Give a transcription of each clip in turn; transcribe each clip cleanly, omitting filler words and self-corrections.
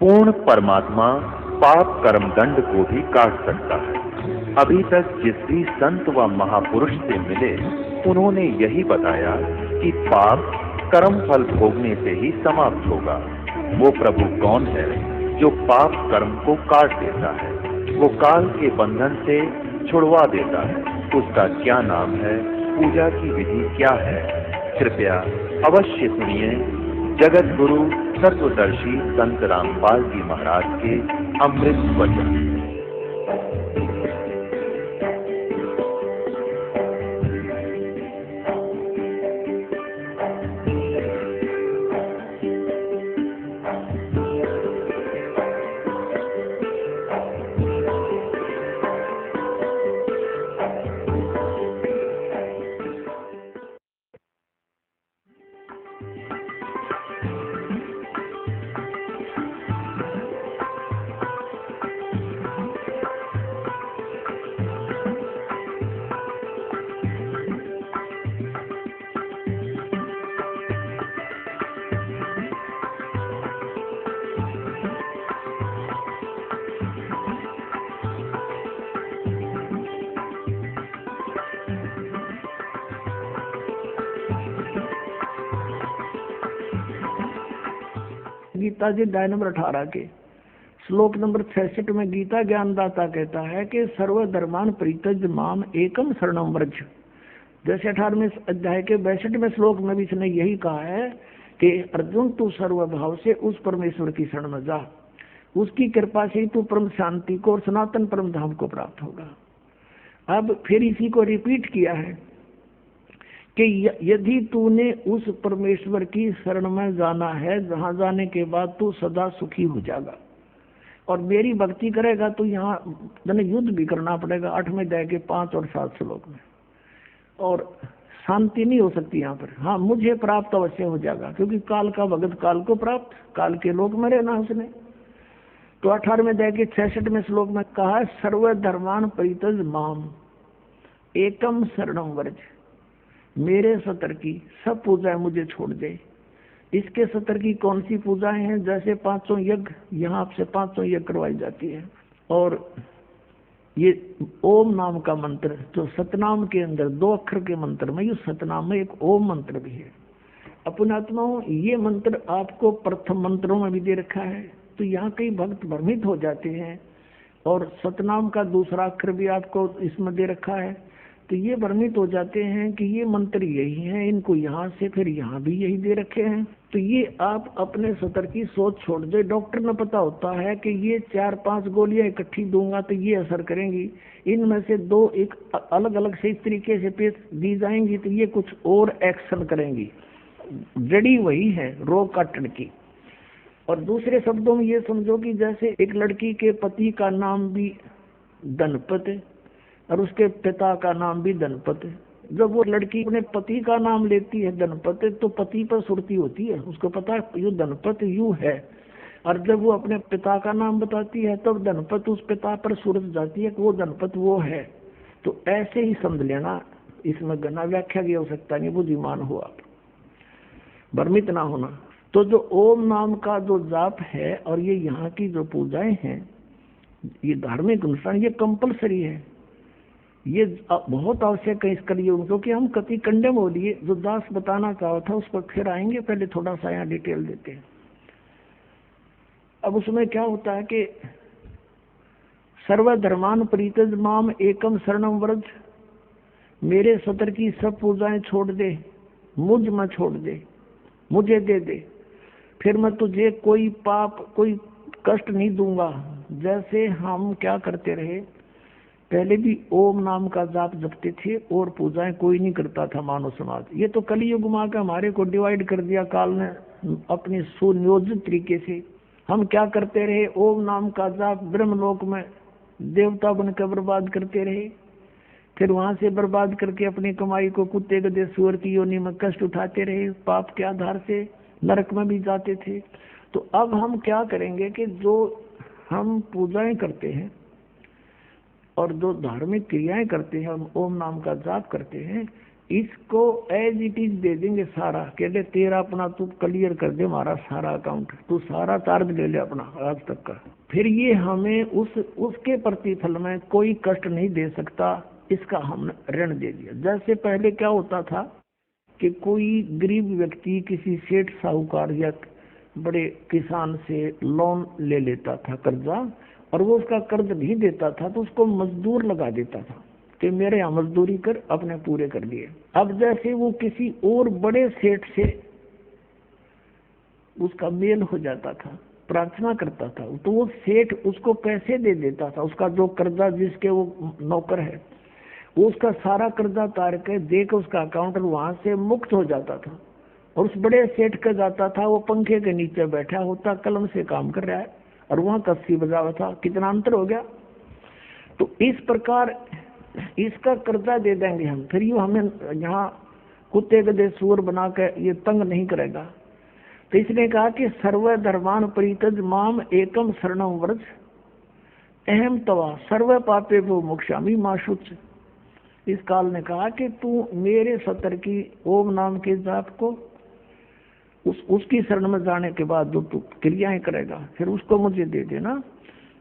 पूर्ण परमात्मा पाप कर्म दंड को भी काट सकता है। अभी तक जिस भी संत व महापुरुष से मिले उन्होंने यही बताया कि पाप कर्म फल भोगने से ही समाप्त होगा। वो प्रभु कौन है जो पाप कर्म को काट देता है, वो काल के बंधन से छुड़वा देता है। उसका क्या नाम है, पूजा की विधि क्या है? कृपया अवश्य सुनिए जगत गुरु तत्वदर्शी संत रामपाल जी महाराज के अमृत वचन। गीता जी अध्याय नंबर 18 के श्लोक नंबर 66 में गीता ज्ञानदाता कहता है कि सर्वधर्मान परित्यज माम एकम शरणम व्रज। जैसे 18वें अध्याय के 62वें श्लोक में भी इसने यही कहा है कि अर्जुन तू सर्वभाव से उस परमेश्वर की शरण में जा, उसकी कृपा से तू परम शांति को और सनातन परम धाम को प्राप्त होगा। अब फिर इसी को रिपीट किया है कि यदि तूने उस परमेश्वर की शरण में जाना है, जहां जाने के बाद तू सदा सुखी हो जाएगा और मेरी भक्ति करेगा तो यहाँ तने युद्ध भी करना पड़ेगा 8वें अध्याय के 5 और 7 श्लोक में, और शांति नहीं हो सकती यहाँ पर। हाँ, मुझे प्राप्त अवश्य हो जाएगा क्योंकि काल का भगत काल को प्राप्त, काल के लोक में रहना उसने। तो 18वें अध्याय के 66वें श्लोक में कहा सर्वधर्मान परित्यज माम एकम शरणम व्रज, मेरे सतर की सब पूजाएं मुझे छोड़ दे। इसके सतर की कौन सी पूजाएं हैं? जैसे 500 यज्ञ, यहाँ आपसे 500 यज्ञ करवाई जाती है, और ये ओम नाम का मंत्र जो सतनाम के अंदर 2 अक्षर के मंत्र में, ये सतनाम में एक ओम मंत्र भी है। अपने आत्माओं, ये मंत्र आपको प्रथम मंत्रों में भी दे रखा है, तो यहाँ कई भक्त भ्रमित हो जाते हैं, और सतनाम का दूसरा अक्षर भी आपको इसमें दे रखा है, तो ये भ्रमित हो जाते हैं कि ये मंत्र यही हैं, इनको यहाँ से फिर यहाँ भी यही दे रखे हैं। तो ये आप अपने सतर की सोच छोड़ दे। डॉक्टर ने पता होता है कि ये 4-5 गोलियां इकट्ठी दूंगा तो ये असर करेंगी, इनमें से 2 एक अलग अलग से इस तरीके से पेश दी जाएंगी तो ये कुछ और एक्शन करेंगी। जड़ी वही है रोग काटने की। और दूसरे शब्दों में ये समझो कि जैसे एक लड़की के पति का नाम भी धनपत और उसके पिता का नाम भी धनपत। जब वो लड़की अपने पति का नाम लेती है धनपत, तो पति पर सुरती होती है, उसको पता है यू धनपत यू है। और जब वो अपने पिता का नाम बताती है तब धनपत उस पिता पर सुरत जाती है कि वो धनपत वो है। तो ऐसे ही समझ लेना, इसमें गना व्याख्या की आवश्यकता नहीं, बुद्धिमान हो आप, भ्रमित ना होना। तो जो ओम नाम का जो जाप है और ये यहाँ की जो पूजाएं हैं, ये धार्मिक अनुष्ठान, ये कंपलसरी है, ये बहुत आवश्यक है इस कलयुग, क्योंकि हम कति कंडम हो लिए। जो दास बताना चाहा था उस पर फिर आएंगे, पहले थोड़ा सा यहाँ डिटेल देते हैं। अब उसमें क्या होता है कि सर्वधर्मान परित्यज माम एकम शरणम व्रज, मेरे सतर की सब पूजाएं छोड़ दे, मुझ में छोड़ दे, मुझे दे दे, फिर मैं तुझे कोई पाप कोई कष्ट नहीं दूंगा। जैसे हम क्या करते रहे, पहले भी ओम नाम का जाप जपते थे और पूजाएं कोई नहीं करता था मानव समाज। ये तो कलयुग में आकर हमारे को डिवाइड कर दिया काल ने अपनी सुनियोजित तरीके से। हम क्या करते रहे, ओम नाम का जाप ब्रह्मलोक में देवता बनकर बर्बाद करते रहे, फिर वहां से बर्बाद करके अपनी कमाई को कुत्ते गधे सूअर की योनि में कष्ट उठाते रहे, पाप के आधार से नरक में भी जाते थे। तो अब हम क्या करेंगे कि जो हम पूजाएं करते हैं और जो धार्मिक क्रियाएं करते हैं, हम ओम नाम का जाप करते हैं, इसको एज इट इज दे देंगे सारा, कहते तेरा अपना तू क्लियर कर दे हमारा सारा अकाउंट, तू सारा चार्ज ले ले अपना आज तक का। फिर ये हमें उसके प्रतिफल में कोई कष्ट नहीं दे सकता, इसका हमने ऋण दे दिया। जैसे पहले क्या होता था कि कोई गरीब व्यक्ति किसी सेठ साहूकार या बड़े किसान से लोन ले लेता था कर्जा, और वो उसका कर्ज नहीं देता था तो उसको मजदूर लगा देता था कि मेरे यहाँ मजदूरी कर, अपने पूरे कर दिए। अब जैसे वो किसी और बड़े सेठ से उसका मेल हो जाता था, प्रार्थना करता था, तो वो सेठ उसको पैसे दे देता था, उसका जो कर्जा जिसके वो नौकर है वो उसका सारा कर्जा तार के देकर उसका अकाउंट वहां से मुक्त हो जाता था। और उस बड़े सेठ का जाता था, वो पंखे के नीचे बैठा होता, कलम से काम कर रहा है और वहां कस्सी बजा हुआ था। कितना अंतर हो गया। तो इस प्रकार इसका कर्जा दे देंगे हम, फिर ये हमें यहाँ कुत्ते गधे सूअर बना के ये तंग नहीं करेगा। तो इसने कहा कि सर्व धर्मान परित्यज माम एकम शरणम व्रज अहम तवा सर्व पापे वो मोक्षामि माशुच। इस काल ने कहा कि तू मेरे सतर की ओम नाम के जाप को उसकी शरण में जाने के बाद जो तू क्रियाएं करेगा फिर उसको मुझे दे देना।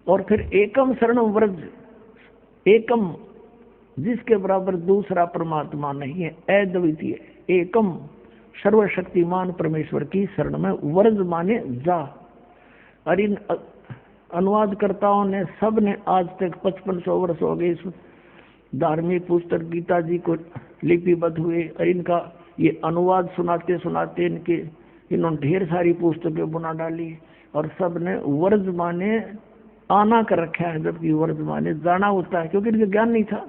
और फिर एकम शरणम व्रज, एकम जिसके बराबर दूसरा परमात्मा नहीं है, अद्वितीय एकम सर्वशक्तिमान परमेश्वर की शरण में व्रज माने जा। और इन अनुवादकर्ताओं ने सब ने आज तक 5500 वर्ष हो गए इस धार्मिक पुस्तक गीता जी को लिपिबद्ध हुए, और इनका ये अनुवाद सुनाते सुनाते इन्होंने ढेर सारी पुस्तकें बना डाली, और सब ने वर्ज माने आना कर रखा है, जबकि वर्ज माने जाना होता है, क्योंकि इनका ज्ञान नहीं था।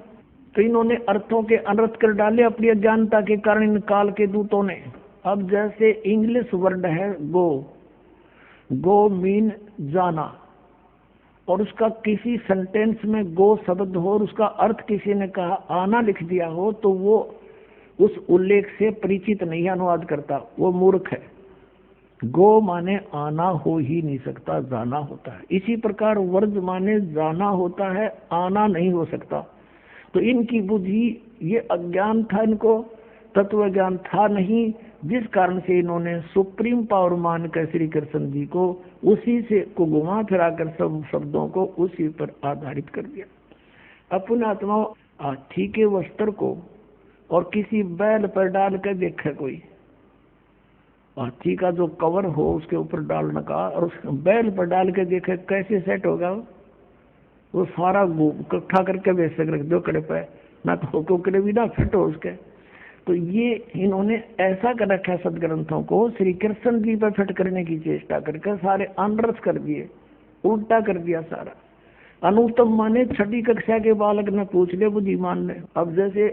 तो इन्होंने अर्थों के अनर्थ कर डाले अपनी अज्ञानता के कारण इन काल के दूतों ने। अब जैसे इंग्लिश वर्ड है गो, गो मीन जाना, और उसका किसी सेंटेंस में गो शब्द हो और उसका अर्थ किसी ने कहा आना लिख दिया हो, तो वो उस उल्लेख से परिचित नहीं अनुवाद करता, वो मूर्ख है। गो माने आना हो ही नहीं सकता, जाना होता है। इसी प्रकार वर्ज माने जाना होता है, आना नहीं हो सकता। तो इनकी बुद्धि, ये अज्ञान था, इनको तत्व ज्ञान था नहीं, जिस कारण से इन्होंने सुप्रीम पावर मान कर श्री कृष्ण जी को उसी से को घुमा फिरा कर सब शब्दों को उसी पर आधारित कर दिया। अपने आत्मा हाथी के वस्त्र को और किसी बैल पर डाल कर देखा कोई, हाथी का जो कवर हो उसके ऊपर डालने का, और उस बैल पर डाल के देखे कैसे सेट होगा, वो सारा इकट्ठा करके वैसे रख दो कड़े पे, ना तो कोकड़े भी ना फिट हो उसके। तो ये इन्होंने ऐसा कर रखा है सदग्रंथों को, श्री कृष्ण जी पर फिट करने की चेष्टा करके सारे अनर्थ कर दिए, उल्टा कर दिया सारा। अनुत्तम माने छठी कक्षा के बालक ने पूछ ले बुद्धिमान ने। अब जैसे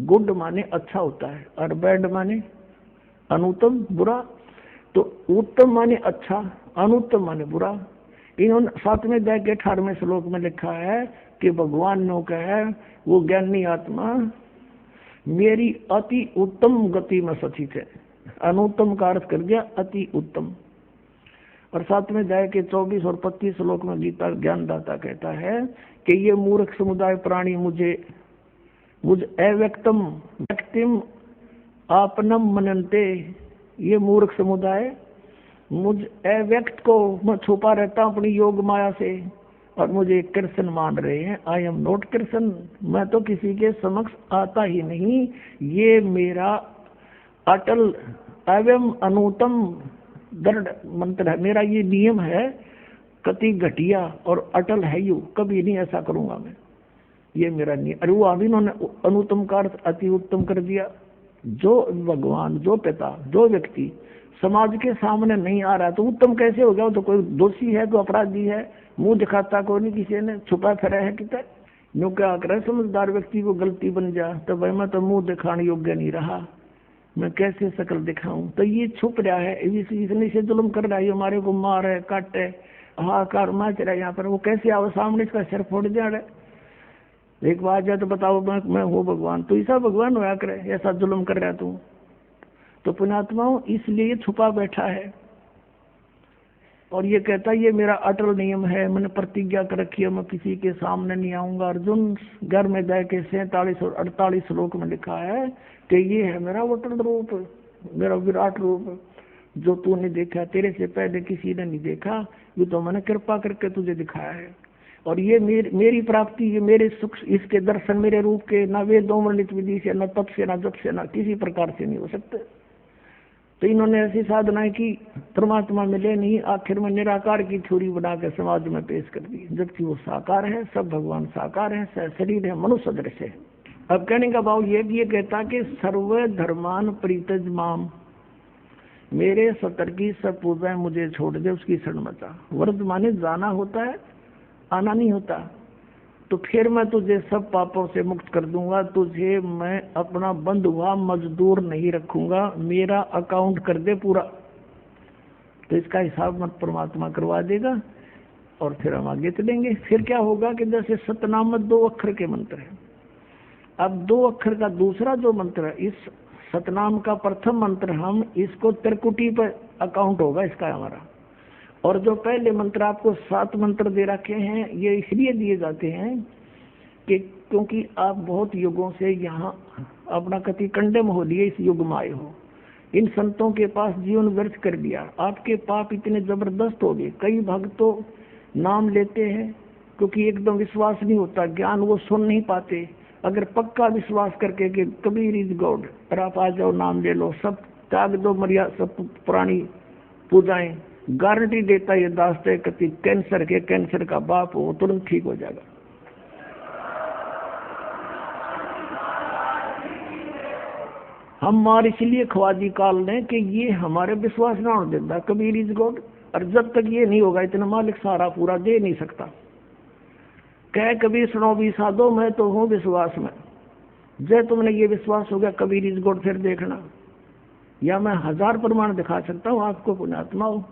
गुड माने अच्छा होता है और बैड माने अनुत्तम बुरा, तो उत्तम माने अच्छा, अनुत्तम माने बुरा। इन्होंने 7वें अध्याय के 18वें श्लोक में लिखा है कि भगवान ने कहा है वो ज्ञानी आत्मा मेरी अति उत्तम गति में सचित है। अनुत्तम का अर्थ कर दिया अति उत्तम। और 7वें अध्याय के 24 और 25 श्लोक में गीता ज्ञानदाता कहता है कि ये मूर्ख समुदाय प्राणी मुझ अव्यक्तम व्यक्तिम आपनम मनन्ते, ये मूर्ख समुदाय मुझ अव्यक्त को मैं छुपा रहता हूँ अपनी योग माया से, और मुझे कृष्ण मान रहे हैं। आई एम नॉट कृष्ण, मैं तो किसी के समक्ष आता ही नहीं। ये मेरा अटल एवं अनुतम दृढ़ मंत्र है, मेरा ये नियम है, कति घटिया और अटल है यू, कभी नहीं ऐसा करूंगा मैं, ये मेरा नियम। अरे वो अभी इन्होंने अनुत्तम का अर्थ अति उत्तम कर दिया। जो भगवान, जो पिता, जो व्यक्ति समाज के सामने नहीं आ रहा तो उत्तम कैसे हो गया? तो कोई दोषी है, कोई अपराधी है, मुंह दिखाता कोई नहीं, किसी ने छुपा फिरा है कितना। यूं क्या करे समझदार व्यक्ति को गलती बन जा तो भाई मैं तो मुंह दिखाने योग्य नहीं रहा, मैं कैसे शकल दिखाऊं। तो ये छुप रहा है, इसने से जुल्म कर रहा है, हमारे को मार है, काट है, हाहाकार मच रहा है यहाँ पर। वो कैसे आओ सामने, इसका सिर फोड़ जा रहा है। एक बार जाए तो बताओ मैं हूँ भगवान, तो ऐसा भगवान होया करे, ऐसा जुल्म कर रहा है तू। तो पुण्यात्माओं इसलिए छुपा बैठा है। और ये कहता है ये मेरा अटल नियम है, मैंने प्रतिज्ञा कर रखी है, मैं किसी के सामने नहीं आऊंगा। अर्जुन घर में दय के 47 और 48 श्लोक में लिखा है कि ये है मेरा अटल रूप, मेरा विराट रूप, जो तूने देखा, तेरे से पहले किसी ने नहीं देखा, ये तो मैंने कृपा करके तुझे दिखाया है। और ये मेरी प्राप्ति, ये मेरे सुख, इसके दर्शन मेरे रूप के ना वेदों वर्णित विधि से, न तप से, न जप से, न किसी प्रकार से नहीं हो सकते। तो इन्होंने ऐसी साधनाएं की, परमात्मा मिले नहीं, आखिर में निराकार की थ्योरी बनाकर समाज में पेश कर दी, जबकि वो साकार है, सब भगवान साकार है, शरीर है, मनुष्य सदृश है। अब कहने का भाव ये भी ये कहता कि सर्व धर्मान परित्यज माम, मेरे सतर की सब पूजाएं मुझे छोड़ दे, उसकी शरण मचा। वर्तमानी जाना होता है, आना नहीं होता। तो फिर मैं तुझे सब पापों से मुक्त कर दूंगा, तुझे मैं अपना बंद हुआ मजदूर नहीं रखूंगा, मेरा अकाउंट कर दे पूरा। तो इसका हिसाब मत परमात्मा करवा देगा और फिर हम आगे चलेंगे। फिर क्या होगा कि जैसे सतनाम 2 अक्षर के मंत्र है, अब 2 अक्षर का दूसरा जो मंत्र है, इस सतनाम का प्रथम मंत्र, हम इसको त्रिकुटी पर अकाउंट होगा इसका हमारा। और जो पहले मंत्र आपको 7 मंत्र दे रखे हैं, ये इसलिए दिए जाते हैं कि क्योंकि आप बहुत युगों से यहाँ अपना कति कंडम हो लिए, इस युग में आए हो, इन संतों के पास जीवन व्यर्थ कर दिया, आपके पाप इतने जबरदस्त हो गए। कई भक्त तो नाम लेते हैं क्योंकि एकदम विश्वास नहीं होता, ज्ञान वो सुन नहीं पाते। अगर पक्का विश्वास करके कि कबीर इज गॉड, और आप आ जाओ, नाम ले लो, सब त्याग दो, मर्यादा सब पुरानी पूजाएं, गारंटी देता ये दास्त है कि कैंसर का बाप हो तुरंत ठीक हो जाएगा। हम मार इसलिए ख्वाजी काल ने कि ये हमारे विश्वास ना होने देता कबीर इज गॉड, और जब तक ये नहीं होगा इतना मालिक सारा पूरा दे नहीं सकता। कह कबीर सुनो भी साधो, मैं तो हूँ विश्वास में, जब तुमने ये विश्वास हो गया कबीर इज गॉड, फिर देखना, या मैं 1000 प्रमाण दिखा सकता हूँ आपको, पुण्यात्मा हो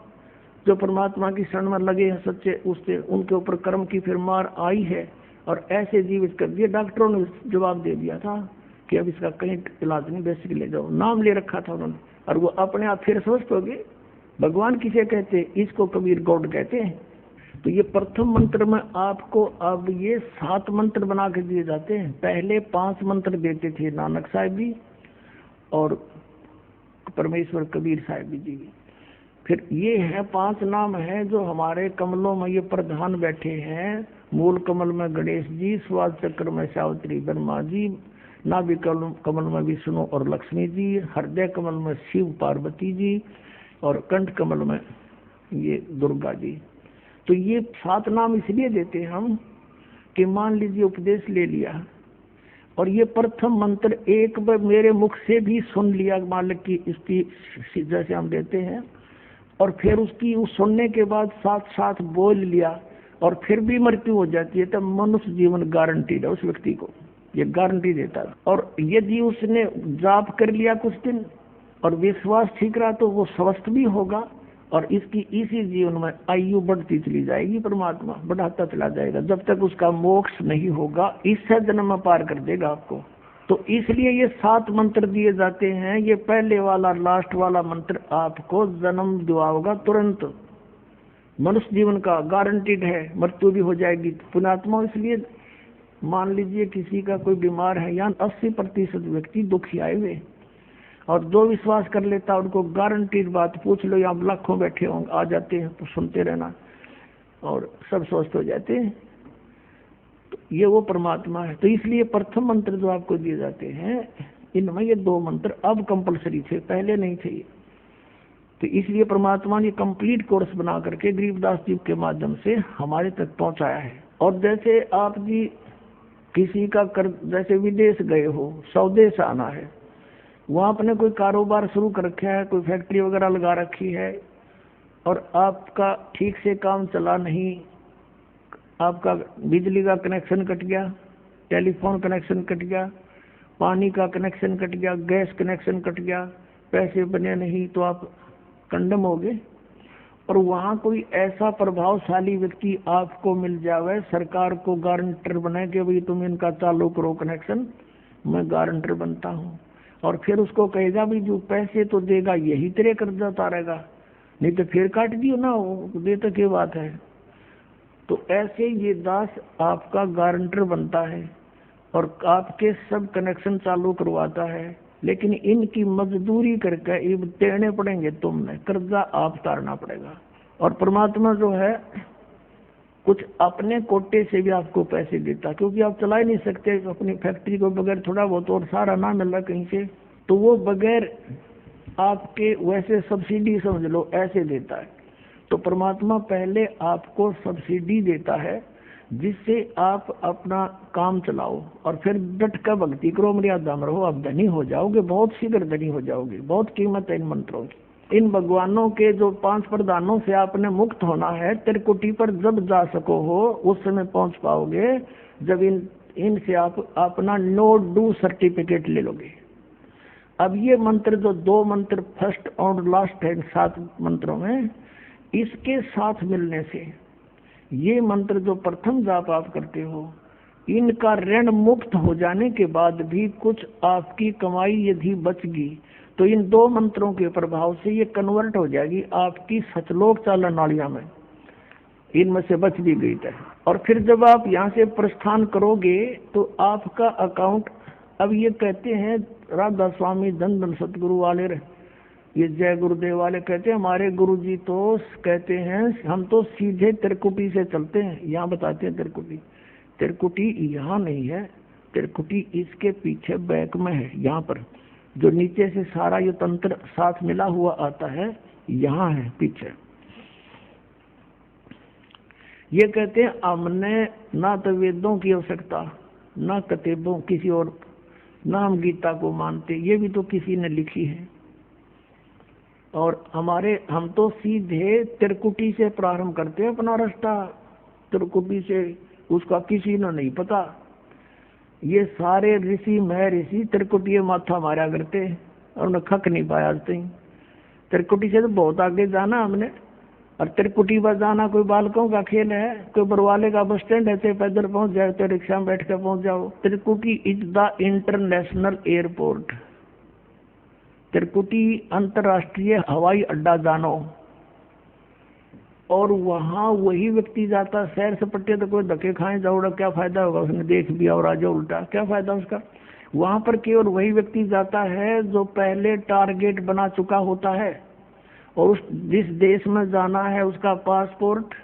जो परमात्मा की शरण में लगे हैं सच्चे, उससे उनके ऊपर कर्म की फिर मार आई है और ऐसे जीवित कर दिए। डॉक्टरों ने जवाब दे दिया था कि अब इसका कहीं इलाज नहीं, बेसिक ले जाओ, नाम ले रखा था उन्होंने, और वो अपने आप फिर स्वस्थ हो गए। भगवान किसे कहते हैं? इसको कबीर गॉड कहते हैं। तो ये प्रथम मंत्र में आपको अब ये 7 मंत्र बना के दिए जाते हैं। पहले 5 मंत्र देते थे नानक साहब जी और परमेश्वर कबीर साहब जी। फिर ये है 5 नाम है जो हमारे कमलों में ये प्रधान बैठे हैं। मूल कमल में गणेश जी, स्वाद चक्र में सावित्री ब्रह्मा जी, नाभि कमल में विष्णु और लक्ष्मी जी, हृदय कमल में शिव पार्वती जी, और कंठ कमल में ये दुर्गा जी। तो ये 7 नाम इसलिए देते हैं हम कि मान लीजिए उपदेश ले लिया और ये प्रथम मंत्र एक बार मेरे मुख से भी सुन लिया मालिक की स्तुति जैसे हम देते हैं, और फिर उसकी उस सुनने के बाद साथ साथ बोल लिया और फिर भी मृत्यु हो जाती है, तब मनुष्य जीवन गारंटीड है उस व्यक्ति को, ये गारंटी देता है। और यदि उसने जाप कर लिया कुछ दिन और विश्वास ठीक रहा तो वो स्वस्थ भी होगा और इसकी इसी जीवन में आयु बढ़ती चली जाएगी, परमात्मा बढ़ाता चला जाएगा जब तक उसका मोक्ष नहीं होगा, इस जन्म में पार कर देगा आपको। तो इसलिए ये 7 मंत्र दिए जाते हैं। ये पहले वाला लास्ट वाला मंत्र आपको जन्म दिलाएगा तुरंत, मनुष्य जीवन का गारंटीड है, मृत्यु भी हो जाएगी पुण्यात्मा। इसलिए मान लीजिए किसी का कोई बीमार है, यहाँ 80% व्यक्ति दुखी आए हुए, और जो विश्वास कर लेता उनको गारंटीड बात पूछ लो, यहाँ लाखों बैठे होंगे, आ जाते हैं तो सुनते रहना और सब स्वस्थ हो जाते हैं। तो ये वो परमात्मा है। तो इसलिए प्रथम मंत्र जो आपको दिए जाते हैं इनमें ये 2 मंत्र अब कंपलसरी थे, पहले नहीं थे। तो इसलिए परमात्मा ने कंप्लीट कोर्स बना करके गरीबदास जी के माध्यम से हमारे तक पहुंचाया है। और जैसे आप जी किसी का जैसे विदेश गए हो, स्वदेश आना है, वहाँ आपने कोई कारोबार शुरू कर रखा है, कोई फैक्ट्री वगैरह लगा रखी है और आपका ठीक से काम चला नहीं, आपका बिजली का कनेक्शन कट गया, टेलीफोन कनेक्शन कट गया, पानी का कनेक्शन कट गया, गैस कनेक्शन कट गया, पैसे बने नहीं तो आप कंडम हो गए। और वहाँ कोई ऐसा प्रभावशाली व्यक्ति आपको मिल जावे, सरकार को गारंटर बने कि भाई तुम इनका चालू करो कनेक्शन, मैं गारंटर बनता हूँ, और फिर उसको कहेगा भी जो पैसे तो देगा यही तेरे कर्जा उतारेगा, नहीं तो फिर काट दियो ना, दे तो क्या बात है। तो ऐसे ये दास आपका गारंटर बनता है और आपके सब कनेक्शन चालू करवाता है, लेकिन इनकी मजदूरी करके ये देने पड़ेंगे, तुमने कर्जा आप तारना पड़ेगा। और परमात्मा जो है कुछ अपने कोटे से भी आपको पैसे देता, क्योंकि आप चला ही नहीं सकते अपनी फैक्ट्री को बगैर थोड़ा बहुत और सारा ना मिल रहा कहीं से, तो वो बगैर आपके वैसे सब्सिडी समझ लो ऐसे देता है। तो परमात्मा पहले आपको सब्सिडी देता है जिससे आप अपना काम चलाओ और फिर डट कर भक्ति करो, मर्यादा में रहो, आप धनी हो जाओगे, बहुत शीघ्र धनी हो जाओगे। बहुत कीमत है इन मंत्रों की। इन भगवानों के जो 5 प्रधानों से आपने मुक्त होना है, त्रिकुटी पर जब जा सको हो उस समय पहुंच पाओगे जब इनसे आप अपना नो डू सर्टिफिकेट ले लोगे। अब ये मंत्र जो 2 मंत्र फर्स्ट और लास्ट है 7 मंत्रों में, इसके साथ मिलने से ये मंत्र जो प्रथम जाप आप करते हो, इनका ऋण मुक्त हो जाने के बाद भी कुछ आपकी कमाई यदि बचगी तो इन 2 मंत्रों के प्रभाव से ये कन्वर्ट हो जाएगी आपकी सचलोक चालन नालिया में, इनमें से बच भी गई है। और फिर जब आप यहाँ से प्रस्थान करोगे तो आपका अकाउंट, अब ये कहते हैं राधा स्वामी धन धन सतगुरु वाले, ये जय गुरुदेव वाले कहते हैं, हमारे गुरुजी तो कहते हैं हम तो सीधे त्रिकुटी से चलते हैं। यहाँ बताते हैं त्रिकुटी यहाँ नहीं है, त्रिकुटी इसके पीछे बैक में है, यहाँ पर जो नीचे से सारा ये तंत्र साथ मिला हुआ आता है, यहाँ है पीछे। ये कहते हैं हमने ना तो वेदों की आवश्यकता, ना कतेबों किसी और, ना हम गीता को मानते, ये भी तो किसी ने लिखी है। और हम तो सीधे त्रिकुटी से प्रारंभ करते हैं अपना रास्ता, त्रिकुटी से, उसका किसी ने नहीं पता। ये सारे ऋषि महर्षि त्रिकुटी माथा मारा करते और उन्हें खक नहीं पाया आज तक। त्रिकुटी से तो बहुत आगे जाना हमने, और त्रिकुटी पर जाना कोई बालकों का खेल है, कोई बरवाले का बस स्टैंड है, तो पैदल पहुंच जाए तो रिक्शा में बैठ कर पहुंच जाओ। त्रिकुटी इज द इंटरनेशनल एयरपोर्ट, त्रिकुटी अंतर्राष्ट्रीय हवाई अड्डा जानो। और वहाँ वही व्यक्ति जाता, सैर सपट्टे तो कोई धक्के खाए जाओ, क्या फायदा होगा, उसने देख भी और आ जाओ उल्टा, क्या फायदा उसका। वहाँ पर केवल वही व्यक्ति जाता है जो पहले टारगेट बना चुका होता है, और उस जिस देश में जाना है उसका पासपोर्ट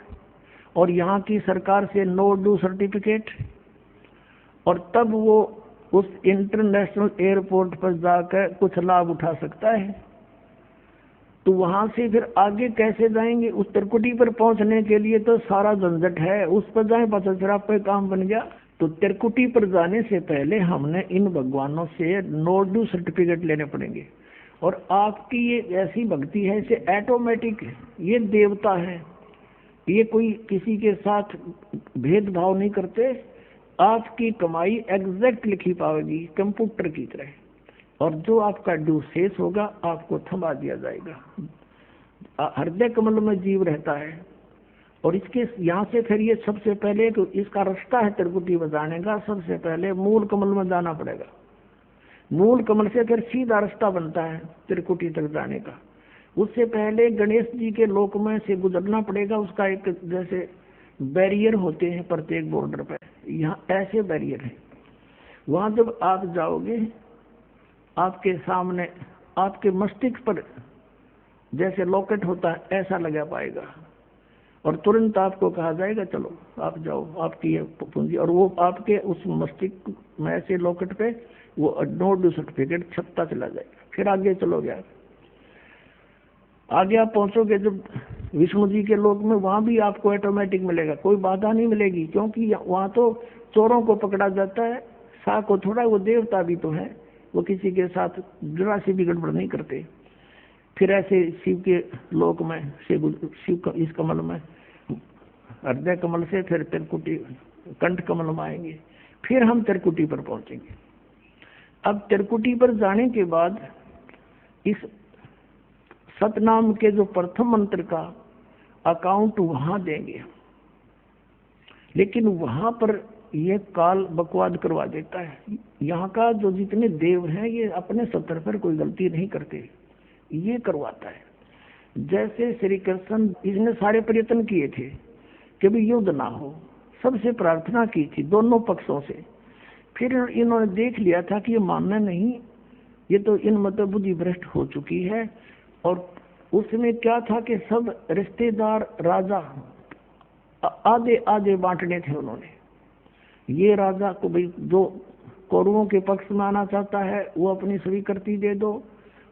और यहाँ की सरकार से नो डू सर्टिफिकेट, और तब वो उस इंटरनेशनल एयरपोर्ट पर जाकर कुछ लाभ उठा सकता है। तो वहां से फिर आगे कैसे जाएंगे, उस त्रिकुटी पर पहुंचने के लिए तो सारा झंझट है, उस पर जाए पता चला पे काम बन गया। तो त्रिकुटी पर जाने से पहले हमने इन भगवानों से नो डू सर्टिफिकेट लेने पड़ेंगे। और आपकी ये ऐसी भक्ति है, इसे ऑटोमेटिक, ये देवता है, ये कोई किसी के साथ भेदभाव नहीं करते, आपकी कमाई एग्जैक्ट लिखी पाएगी कंप्यूटर की तरह, और जो आपका ड्यू शेष होगा आपको थमा दिया जाएगा। हृदय कमल में जीव रहता है, और इसके यहाँ से फिर ये सबसे पहले तो इसका रास्ता है त्रिकुटी बजाने का, सबसे पहले मूल कमल में जाना पड़ेगा। मूल कमल से फिर सीधा रास्ता बनता है त्रिकुटी तक जाने का। उससे पहले गणेश जी के लोक में से गुजरना पड़ेगा, उसका एक जैसे बैरियर होते हैं प्रत्येक बॉर्डर पर, यहाँ ऐसे बैरियर है। वहाँ जब आप जाओगे आपके सामने आपके मस्तिष्क पर जैसे लॉकेट होता है ऐसा लगा पाएगा, और तुरंत आपको कहा जाएगा चलो आप जाओ, आपकी ये पूंजी, और वो आपके उस मस्तिष्क में ऐसे लॉकेट पे वो नो डू सर्टिफिकेट छपता चला जाएगा। फिर आगे चलोगे आप, आगे आप पहुंचोगे जब विष्णु जी के लोक में, वहां भी आपको ऑटोमेटिक मिलेगा, कोई बाधा नहीं मिलेगी, क्योंकि वहां तो चोरों को पकड़ा जाता है, सा को थोड़ा, वो देवता भी तो है, वो किसी के साथ जरा सी भी गड़बड़ नहीं करते। फिर ऐसे शिव के लोक में, शिव इस कमल में, हृदय कमल से फिर त्रिकुटी कंठ कमल में आएंगे, फिर हम त्रिकुटी पर पहुंचेंगे। अब त्रिकुटी पर जाने के बाद इस सतनाम के जो प्रथम मंत्र का अकाउंट वहां देंगे, लेकिन वहां पर ये काल बकवाद करवा देता है। यहाँ का जो जितने देव हैं ये अपने सतर पर कोई गलती नहीं करते, ये करवाता है। जैसे श्री कृष्ण इसने सारे प्रयत्न किए थे कि भी युद्ध ना हो, सबसे प्रार्थना की थी दोनों पक्षों से। फिर इन्होंने देख लिया था कि ये मानना नहीं, ये तो इन मत बुद्धि भ्रष्ट हो चुकी है। और उसमें क्या था कि सब रिश्तेदार राजा आधे आधे बांटने थे उन्होंने। ये राजा को भाई जो कौरवों के पक्ष में आना चाहता है वो अपनी स्वीकृति दे दो,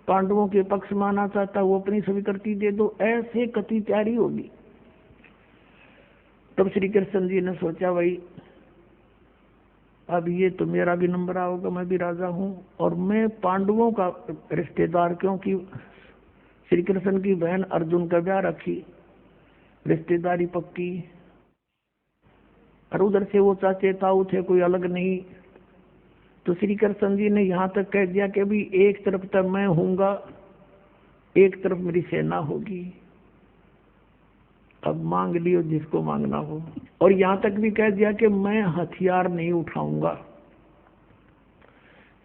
पांडवों के पक्ष में आना चाहता है वो अपनी स्वीकृति दे दो, ऐसे कति तैयारी होगी। तब श्री कृष्ण जी ने सोचा भाई अब ये तो मेरा भी नंबर आओगा, मैं भी राजा हूं और मैं पांडवों का रिश्तेदार, क्योंकि श्री कृष्ण की बहन अर्जुन का ब्याह रखी, रिश्तेदारी पक्की। और उधर से वो चाचे ताऊ थे, कोई अलग नहीं। तो श्री कृष्ण जी ने यहाँ तक कह दिया कि अभी एक तरफ तक मैं हूँगा, एक तरफ मेरी सेना होगी, अब मांग लियो जिसको मांगना हो। और यहाँ तक भी कह दिया कि मैं हथियार नहीं उठाऊंगा।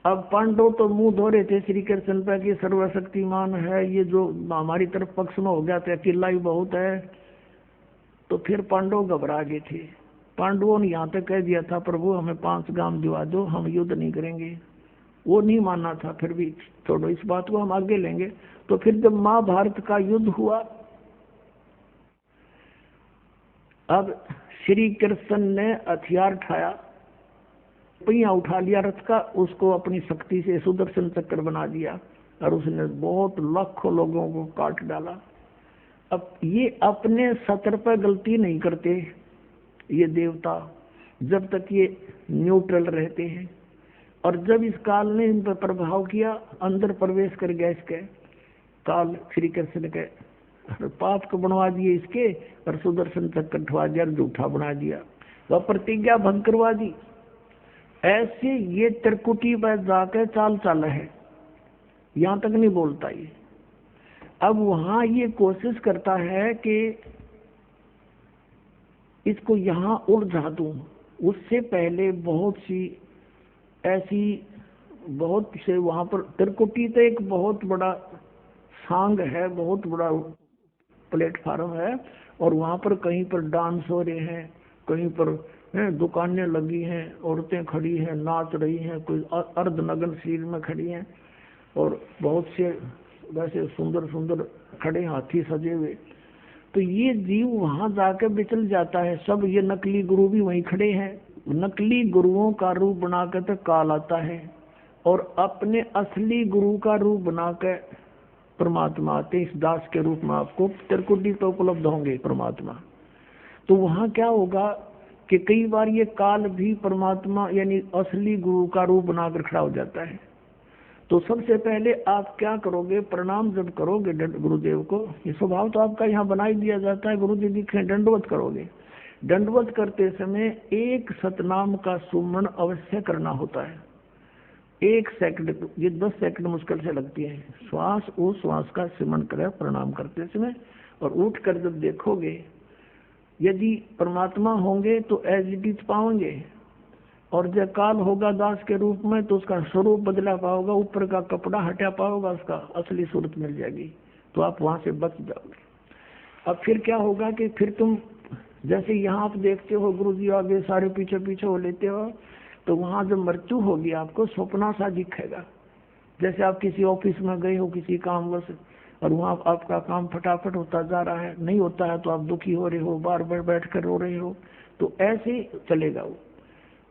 अब पांडव तो मुंह धो रहे थे श्री कृष्ण पे कि सर्वशक्तिमान है, ये जो हमारी तरफ पक्ष में हो गया तो अकेला ही बहुत है। तो फिर पांडव घबरा गए थे। पांडवों ने यहाँ तक कह दिया था प्रभु हमें 5 गांव दिवा दो, हम युद्ध नहीं करेंगे। वो नहीं मानना था, फिर भी छोड़ो इस बात को, हम आगे लेंगे। तो फिर जब महाभारत का युद्ध हुआ, अब श्री कृष्ण ने हथियार उठाया, पहिया उठा लिया रथ का, उसको अपनी शक्ति से सुदर्शन चक्र बना दिया और उसने बहुत लाखों लोगों को काट डाला। अब ये अपने सतर पर गलती नहीं करते ये देवता, जब तक ये न्यूट्रल रहते हैं। और जब इस काल ने इन पर प्रभाव किया, अंदर प्रवेश कर गया इसके काल, श्री कृष्ण के पाप को बनवा दिए इसके और सुदर्शन चक्र उठवा दिया, झूठा बना दिया, वह प्रतिज्ञा भंग करवा दी। ऐसे ये त्रिकुटी पर जाकर चाल चाल है, यहाँ तक नहीं बोलता ये। अब वहां ये कोशिश करता है कि इसको यहाँ उलझा दूं। उससे पहले बहुत सी ऐसी बहुत से वहां पर त्रिकुटी तो एक बहुत बड़ा सांग है, बहुत बड़ा प्लेटफार्म है, और वहां पर कहीं पर डांस हो रहे हैं, कहीं पर दुकानें लगी हैं, औरतें खड़ी हैं, नाच रही हैं, कोई अर्धनग्न शरीर में खड़ी हैं, और बहुत से वैसे सुंदर सुंदर खड़े हाथी सजे हुए। तो ये जीव वहां जाकर बिचल जाता है। सब ये नकली गुरु भी वहीं खड़े हैं, नकली गुरुओं का रूप बनाकर तो काल आता है, और अपने असली गुरु का रूप बनाकर परमात्मा आते। इस दास के रूप में आपको त्रिकुटी पे उपलब्ध होंगे परमात्मा। तो वहां क्या होगा कि कई बार ये काल भी परमात्मा यानी असली गुरु का रूप बनाकर खड़ा हो जाता है। तो सबसे पहले आप क्या करोगे, प्रणाम जब करोगे गुरुदेव को, ये स्वभाव तो आपका यहाँ बनाई दिया जाता है, गुरु जी दिखे दंडवत करोगे। दंडवत करते समय एक सतनाम का सुमरण अवश्य करना होता है। 1 सेकंड, ये 10 सेकंड मुश्किल से लगती है। श्वास उस श्वास का सिमरण करे प्रणाम करते समय, और उठ कर जब देखोगे यदि परमात्मा होंगे तो एज इट इज पाओगे, और जब काल होगा दास के रूप में तो उसका स्वरूप बदला पाओगा, ऊपर का कपड़ा हटा पाओगा, उसका असली सूरत मिल जाएगी, तो आप वहां से बच जाओगे। अब फिर क्या होगा कि फिर तुम जैसे यहाँ आप देखते हो गुरु जी आगे सारे पीछे पीछे हो लेते हो, तो वहां जब मृत्यु होगी आपको स्वप्ना सा दिखेगा। जैसे आप किसी ऑफिस में गए हो किसी काम वश, और वहाँ आपका काम फटाफट होता जा रहा है, नहीं होता है तो आप दुखी हो रहे हो, बार बार बैठ कर रो रहे हो, तो ऐसे ही चलेगा वो।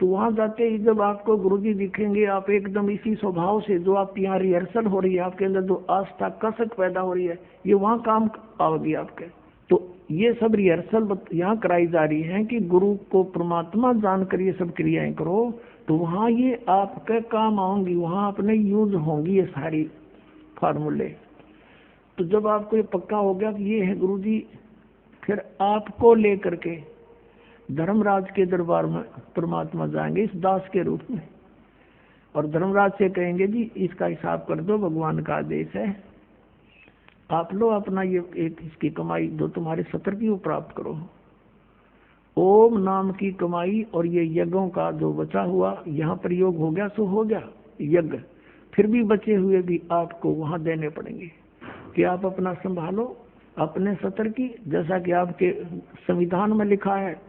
तो वहां जाते ही जब आपको गुरुजी दिखेंगे, आप एकदम इसी स्वभाव से जो आपकी यहाँ रिहर्सल हो रही है, आपके अंदर जो आस्था कसक पैदा हो रही है, ये वहां काम आओगी आपके। तो ये सब रिहर्सल यहाँ कराई जा रही है कि गुरु को परमात्मा जानकर ये सब क्रियाएं करो, तो वहां ये आपके काम आऊंगी, वहां अपने यूज होंगी ये सारी फार्मूले। तो जब आपको ये पक्का हो गया कि ये है गुरुजी, फिर आपको लेकर के धर्मराज के दरबार में परमात्मा जाएंगे इस दास के रूप में, और धर्मराज से कहेंगे जी इसका हिसाब कर दो, भगवान का आदेश है, आप लो अपना ये एक इसकी कमाई जो तुम्हारे सत्र की वो प्राप्त करो। ओम नाम की कमाई और ये यज्ञों का जो बचा हुआ यहाँ पर योग हो गया सो हो गया यज्ञ, फिर भी बचे हुए भी आपको वहां देने पड़ेंगे कि आप अपना संभालो अपने सतर की, जैसा कि आपके संविधान में लिखा है,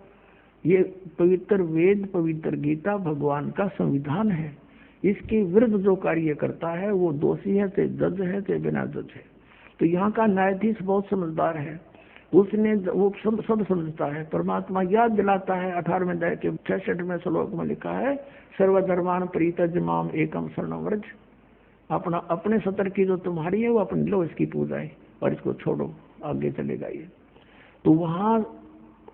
ये पवित्र वेद, पवित्र गीता भगवान का संविधान है। इसके विरुद्ध जो कार्य करता है वो दोषी है, चाहे जज है चाहे बिना जज है। तो यहाँ का न्यायाधीश बहुत समझदार है, उसने वो सब समझता है। परमात्मा याद दिलाता है 18वें अध्याय के 66वें श्लोक में लिखा है, सर्वधर्मान परित्यज्य माम एकम शरणं व्रज। अपना अपने सतर की जो तुम्हारी है वो अपने लो, इसकी पूजा है और इसको छोड़ो, आगे चलेगा ये। तो वहाँ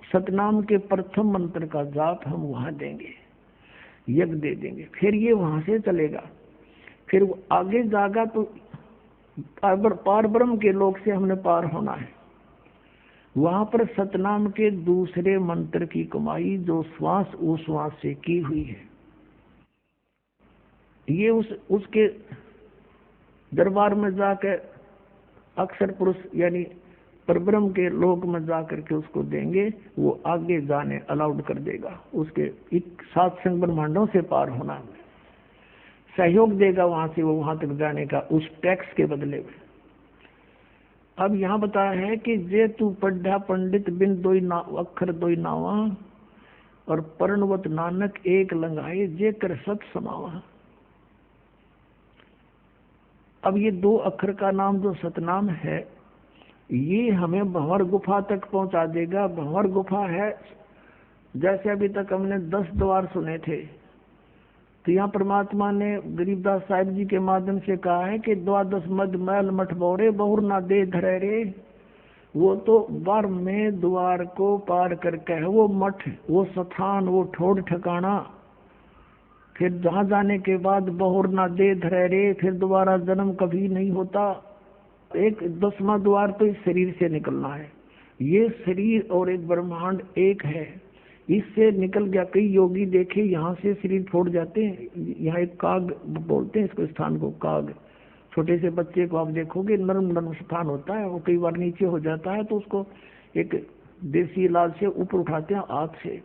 सतनाम के प्रथम मंत्र का जाप हम वहाँ देंगे, यज्ञ दे देंगे, फिर ये वहां से चलेगा। फिर वो आगे जागा तो पार ब्रह्म के लोक से हमने पार होना है। वहां पर सतनाम के दूसरे मंत्र की कमाई जो श्वास उश्वास से की हुई है, ये उसके दरबार में जाकर अक्षर पुरुष यानी परब्रह्म के लोक में जाकर के उसको देंगे, वो आगे जाने अलाउड कर देगा, उसके 7 संग ब्रह्मांडों से पार होना सहयोग देगा वहां से वो वहां तक जाने का, उस टैक्स के बदले में। अब यहाँ बताया है कि जे तू पढ़ा पंडित बिन दोई ना अक्षर दोई नावा और पर्णवत नानक एक लंगाए जे कर सत समावा। अब ये 2 अक्षर का नाम जो सतनाम है, ये हमें भंवर गुफा तक पहुंचा देगा। भंवर गुफा है, जैसे अभी तक हमने 10 द्वार सुने थे, तो यहाँ परमात्मा ने गरीबदास साहिब जी के माध्यम से कहा है कि 12 मद मैल मठ बोरे बहुर ना दे धरे रे। वो तो 12वें द्वार को पार करके है वो मठ, वो स्थान, वो ठोड़ ठिकाना। फिर जहाँ जाने के बाद बहुर ना दे धरे रे, फिर दोबारा जन्म कभी नहीं होता। एक 10वां द्वार तो इस शरीर से निकलना है। ये शरीर और एक ब्रह्मांड एक है, इससे निकल गया। कई योगी देखे यहाँ से शरीर छोड़ जाते हैं, यहाँ एक काग बोलते हैं इसको, स्थान को काग। छोटे से बच्चे को आप देखोगे नरम नरम स्थान होता है, वो कई बार नीचे हो जाता है तो उसको एक देसी इलाज से ऊपर उठाते हैं हाथ से,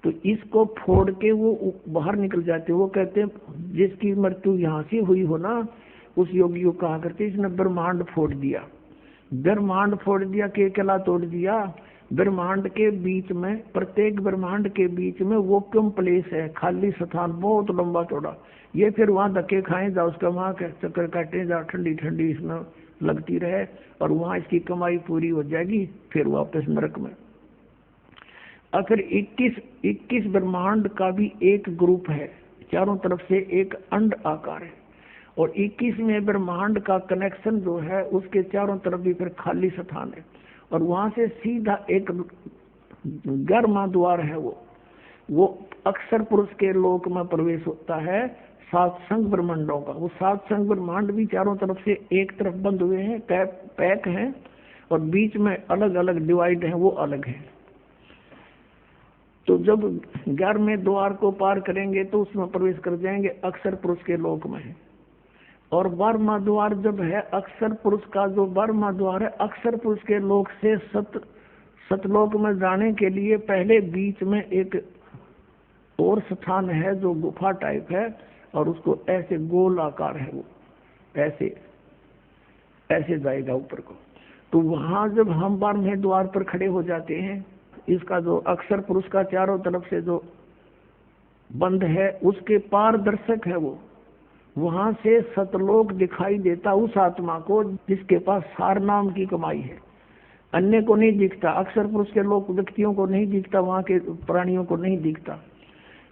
तो इसको फोड़ के वो बाहर निकल जाते हैं। वो कहते हैं जिसकी मृत्यु यहाँ से हुई हो ना, उस योगी को कहा करते इसने ब्रह्मांड फोड़ दिया। ब्रह्मांड फोड़ दिया, केकला तोड़ दिया। ब्रह्मांड के बीच में, प्रत्येक ब्रह्मांड के बीच में वो क्यों प्लेस है, खाली स्थान बहुत लंबा चौड़ा। ये फिर वहां धक्के खाए जाओ, उसका वहां चक्कर काटे जाओ, ठंडी ठंडी इसमें लगती रहे और वहां इसकी कमाई पूरी हो जाएगी, फिर वापस नरक में। और फिर 21 ब्रह्मांड का भी एक ग्रुप है, चारों तरफ से एक अंड आकार है, और 21वें ब्रह्मांड का कनेक्शन जो है उसके चारों तरफ भी फिर खाली स्थान है, और वहां से सीधा एक 11वां द्वार है, वो अक्षर पुरुष के लोक में प्रवेश होता है 7 संग ब्रह्मांडों का। वो 7 संग ब्रह्मांड भी चारों तरफ से एक तरफ बंद हुए हैं, पैक हैं, और बीच में अलग अलग डिवाइड हैं, वो अलग है। तो जब 11वें द्वार को पार करेंगे तो उसमें प्रवेश कर जाएंगे, अक्षर पुरुष के लोक में है। और 12वां द्वार जब है अक्षर पुरुष का, जो 12वां द्वार है अक्षर पुरुष के लोक से सतलोक में जाने के लिए पहले बीच में एक और स्थान है जो गुफा टाइप है, और उसको ऐसे गोल आकार है, वो ऐसे जाएगा ऊपर को। तो वहां जब हम 12वें द्वार पर खड़े हो जाते हैं, इसका जो अक्षर पुरुष का चारों तरफ से जो बंद है उसके पारदर्शक है, वो वहां से सतलोक दिखाई देता उस आत्मा को जिसके पास सार नाम की कमाई है। अन्य को नहीं दिखता, अक्षर पुरुष के लोग व्यक्तियों को नहीं दिखता, वहां के प्राणियों को नहीं दिखता,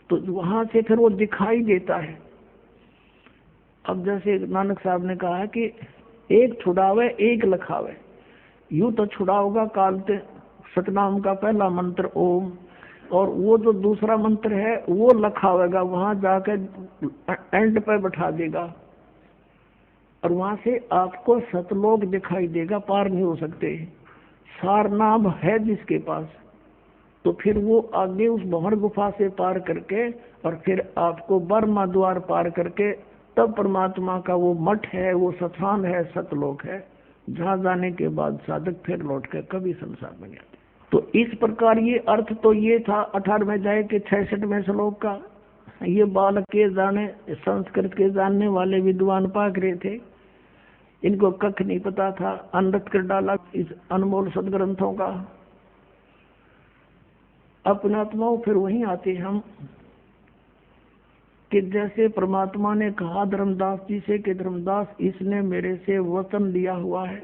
तो वहां से फिर वो दिखाई देता है। अब जैसे नानक साहब ने कहा है कि एक छुड़ावे एक लखावे, यूं तो छुड़ाओगा कालते सतनाम का पहला मंत्र ओम, और वो जो दूसरा मंत्र है वो लखावेगा, वहां जाकर एंड पे बैठा देगा, और वहां से आपको सतलोक दिखाई देगा, पार नहीं हो सकते। सार नाम है जिसके पास, तो फिर वो आगे उस भंवर गुफा से पार करके और फिर आपको 12वां द्वार पार करके तब परमात्मा का वो मठ है, वो स्थान है, सतलोक है, जहाँ जाने के बाद साधक फिर लौट कर कभी संसार में नहीं आते। तो इस प्रकार ये अर्थ तो ये था 18वें अध्याय के 66वें श्लोक का। ये बालक के जाने, संस्कृत के जानने वाले विद्वान पाक रहे थे। इनको कख नहीं पता था, अनर्थ कर डाला इस अनमोल सदग्रंथों का। अपने आत्माओं फिर वहीं आते हम कि जैसे परमात्मा ने कहा धर्मदास जी से कि धर्मदास इसने मेरे से वचन लिया हुआ है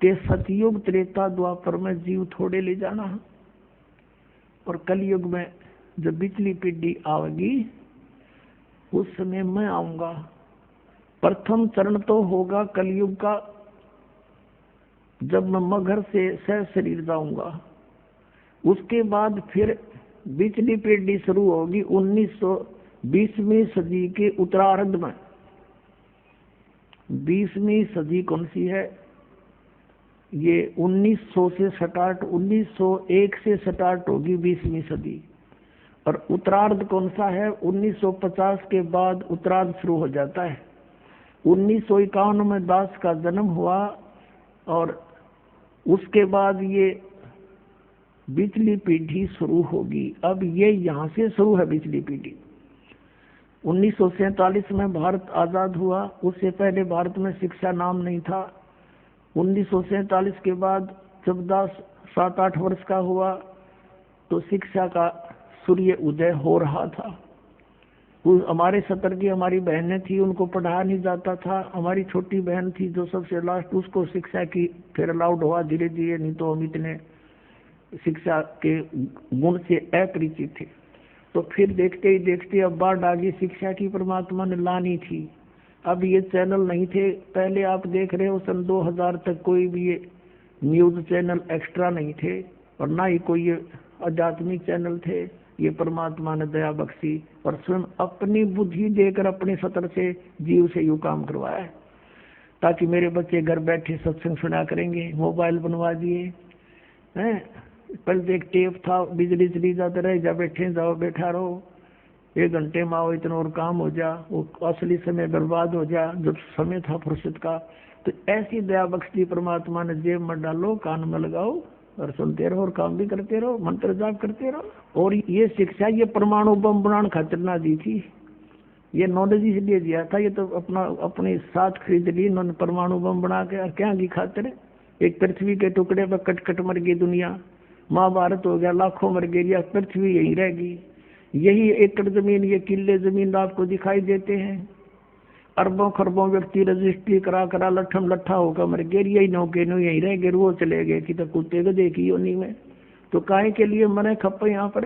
कि सतयुग त्रेता द्वापर में जीव थोड़े ले जाना है, और कलयुग में जब बिचली पीढ़ी आएगी उस समय मैं आऊंगा। प्रथम चरण तो होगा कलयुग का, जब मैं मगर से सह शरीर जाऊंगा। उसके बाद फिर बिचली पीढ़ी शुरू होगी 1920वीं सदी के उत्तरार्ध में। 20वीं सदी कौन सी है? ये 1900 से स्टार्ट, 1901 से स्टार्ट होगी 20वीं सदी। और उत्तरार्ध कौन सा है? 1950 के बाद उत्तरार्ध शुरू हो जाता है। 1951 में दास का जन्म हुआ और उसके बाद ये बिचली पीढ़ी शुरू होगी। अब ये यहाँ से शुरू है बिचली पीढ़ी। 1947 में भारत आजाद हुआ, उससे पहले भारत में शिक्षा नाम नहीं था। 1947 के बाद जब दास 7-8 वर्ष का हुआ तो शिक्षा का सूर्य उदय हो रहा था। हमारे सतर की हमारी बहनें थी, उनको पढ़ाया नहीं जाता था। हमारी छोटी बहन थी जो सबसे लास्ट, उसको शिक्षा की फिर अलाउड हुआ धीरे धीरे, नहीं तो हम इतने शिक्षा के गुण से अपरिचित थे। तो फिर देखते ही देखते अब बाढ़ आ गई शिक्षा की, परमात्मा ने लानी थी। अब ये चैनल नहीं थे, पहले आप देख रहे हो सन 2000 तक कोई भी ये न्यूज चैनल एक्स्ट्रा नहीं थे और ना ही कोई ये आध्यात्मिक चैनल थे। ये परमात्मा ने दया बख्शी और स्वयं अपनी बुद्धि देकर अपने सतर से जीव से यू काम करवाया है, ताकि मेरे बच्चे घर बैठे सत्संग सुना करेंगे। मोबाइल बनवा दिए हैं, पहले एक टेप था, बिजली चली जाते रहे, जा बैठे जाओ बैठा रहो, 1 घंटे में आओ, इतना और काम हो जा, वो असली समय बर्बाद हो जा जब समय था फुर्सत का। तो ऐसी दया बख्शी परमात्मा ने जेब में डालो, कान में लगाओ और सुनते रहो और काम भी करते रहो, मंत्र जाप करते रहो। और ये शिक्षा ये परमाणु बम बनाने खातिर ना दी थी, ये नॉलेज इसलिए दिया था। ये तो अपने साथ खरीद ली इन्होंने परमाणु बम बना के, और क्या की खातिर? एक पृथ्वी के टुकड़े पर कट कट मर गई दुनिया, महाभारत हो गया, लाखों मर गई, या पृथ्वी यही रहेगी। यही एकड़ जमीन, ये किले जमीन आपको दिखाई देते हैं। अरबों खरबों व्यक्ति रजिस्ट्री करा करा लठम लट्ठा होकर मर गए, यही नौके नो यही रह गए, वो चले गए कि तो कुत्ते को देखी होनी में, तो काहे के लिए मरे खप्पे यहाँ पर।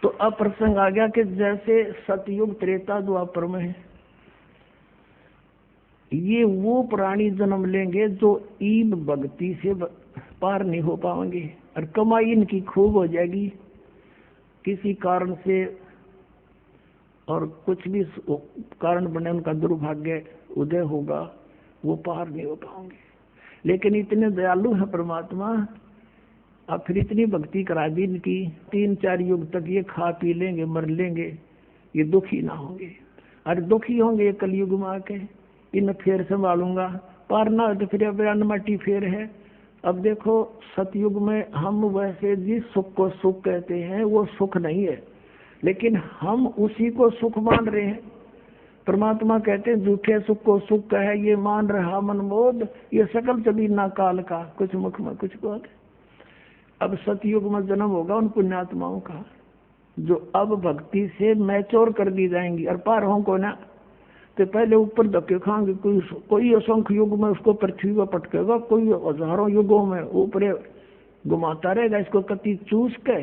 तो अब प्रसंग आ गया कि जैसे सतयुग त्रेता द्वापर में ये वो प्राणी जन्म लेंगे जो ईब भक्ति से पार नहीं हो पाएंगे, और कमाई इनकी खूब हो जाएगी किसी कारण से, और कुछ भी कारण बने उनका दुर्भाग्य उदय होगा, वो पार नहीं हो पाएंगे। लेकिन इतने दयालु है परमात्मा, अब फिर इतनी भक्ति करा दी इनकी, 3-4 युग तक ये खा पी लेंगे मर लेंगे, ये दुखी ना होंगे। अरे दुखी होंगे कलयुग में आके, इन फिर संभालूंगा, पार ना हो तो फिर अब अनमटी फेर है। अब देखो सतयुग में हम वैसे जिस सुख को सुख कहते हैं वो सुख नहीं है, लेकिन हम उसी को सुख मान रहे हैं। परमात्मा कहते हैं झूठे सुख को सुख कहे, ये मान रहा मनमोद, ये सकल चली ना काल का, कुछ मुख में कुछ बोल। अब सतयुग में जन्म होगा उन पुण्यात्माओं का जो अब भक्ति से मैच्योर कर दी जाएंगी, और पार हों को ना तो पहले ऊपर धक्के खाएंगे। कोई असंख्य युग में उसको पृथ्वी पर पटकेगा, कोई हजारों युगों में ऊपर घुमाता रहेगा, इसको कति चूस के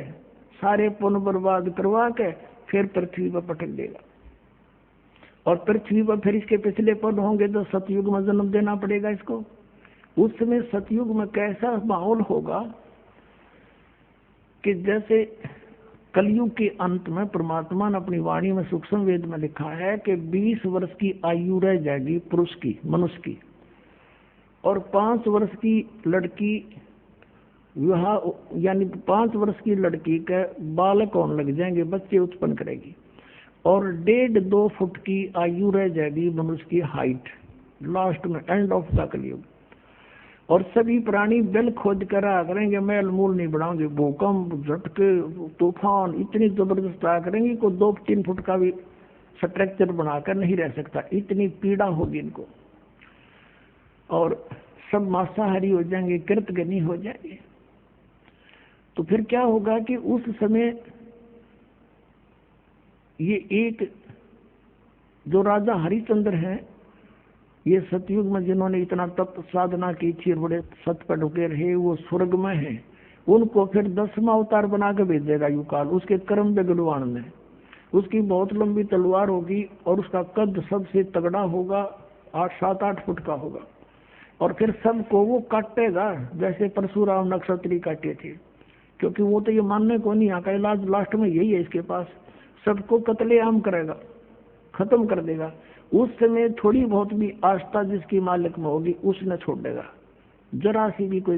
सारे पुण्य बर्बाद करवा के फिर पृथ्वी पर पटक देगा। और पृथ्वी पर फिर इसके पिछले पद होंगे तो सतयुग में जन्म देना पड़ेगा इसको। उस समय सतयुग में कैसा माहौल होगा कि जैसे कलयुग के अंत में परमात्मा ने अपनी वाणी में सूक्ष्म वेद में लिखा है कि 20 वर्ष की आयु रह जाएगी पुरुष की, मनुष्य की, और 5 वर्ष की लड़की विवाह, यानी 5 वर्ष की लड़की के बालक होने लग जाएंगे, बच्चे उत्पन्न करेगी, और 1.5-2 फुट की आयु रह जाएगी मनुष्य की हाइट लास्ट में, एंड ऑफ द कलयुग। और सभी प्राणी बिल खोद कर आ करेंगे, मैल मूल नहीं बढ़ाओगे, भूकंप झटके तूफान इतनी जबरदस्त आ करेंगे को 2-3 फुट का भी स्ट्रक्चर बनाकर नहीं रह सकता, इतनी पीड़ा होगी इनको। और सब मांसाहारी हो जाएंगे, कृतघ्नी हो जाएंगे। तो फिर क्या होगा कि उस समय ये एक जो राजा हरिश्चंद्र हैं, ये सतयुग में जिन्होंने इतना तप साधना की थी, बड़े सत पर ढुके रहे, वो स्वर्ग में हैं। उनको फिर 10वां अवतार बना के भेज देगा युकाल, उसके कर्म बेगलवान में। उसकी बहुत लंबी तलवार होगी और उसका कद सबसे तगड़ा होगा, 7-8 फुट का होगा। और फिर सबको वो काटेगा जैसे परशुराम नक्षत्री काटे थे, क्योंकि वो तो ये मानने को नहीं, यहाँ का इलाज लास्ट में यही है इसके पास। सबको कत्लेआम करेगा, खत्म कर देगा। उस समय थोड़ी बहुत भी आस्था जिसकी मालिक में होगी उसने छोड़ देगा, जरा सी भी कोई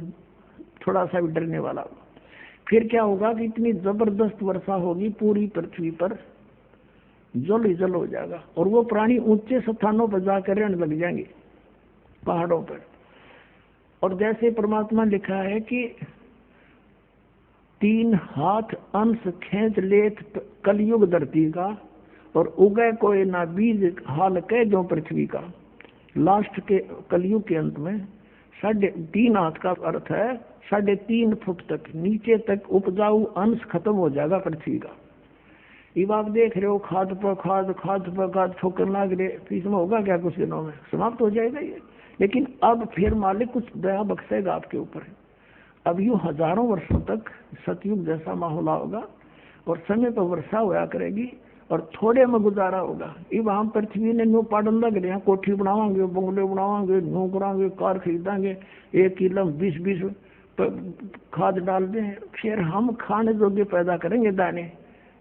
थोड़ा सा भी डरने वाला हो। फिर क्या होगा कि इतनी जबरदस्त वर्षा होगी पूरी पृथ्वी पर, जल ही जल हो जाएगा। और वो प्राणी ऊंचे स्थानों पर जाकर रहने लग जाएंगे, पहाड़ों पर। और जैसे परमात्मा लिखा है कि 3 हाथ अंश खींच लेत कलयुग धरती का, और उगय कोई ना बीज हाल कह जो पृथ्वी का। लास्ट के कलयुग के अंत में 3.5 हाथ का अर्थ है 3.5 फुट तक नीचे तक उपजाऊ अंश खत्म हो जाएगा पृथ्वी का। ये आप देख रहे हो, खाद पर खाद ठोकर लाग रहे, तो इसमें होगा क्या? कुछ दिनों में समाप्त हो जाएगा ये। लेकिन अब फिर मालिक कुछ दया बख्शेगा आपके ऊपर। अब यूं हजारों वर्षों तक सतयुग जैसा माहौल होगा और समय पर वर्षा होया करेगी और थोड़े में गुजारा होगा। ये वहां पृथ्वी ने न्यू पाडन लग रहे हैं, कोठी बनावांगे, बंगले बनावांगे, न्यू करांगे, कार खरीदांगे, 1 किलो 20 खाद डाल दें, फिर हम खाने जोगे पैदा करेंगे दाने,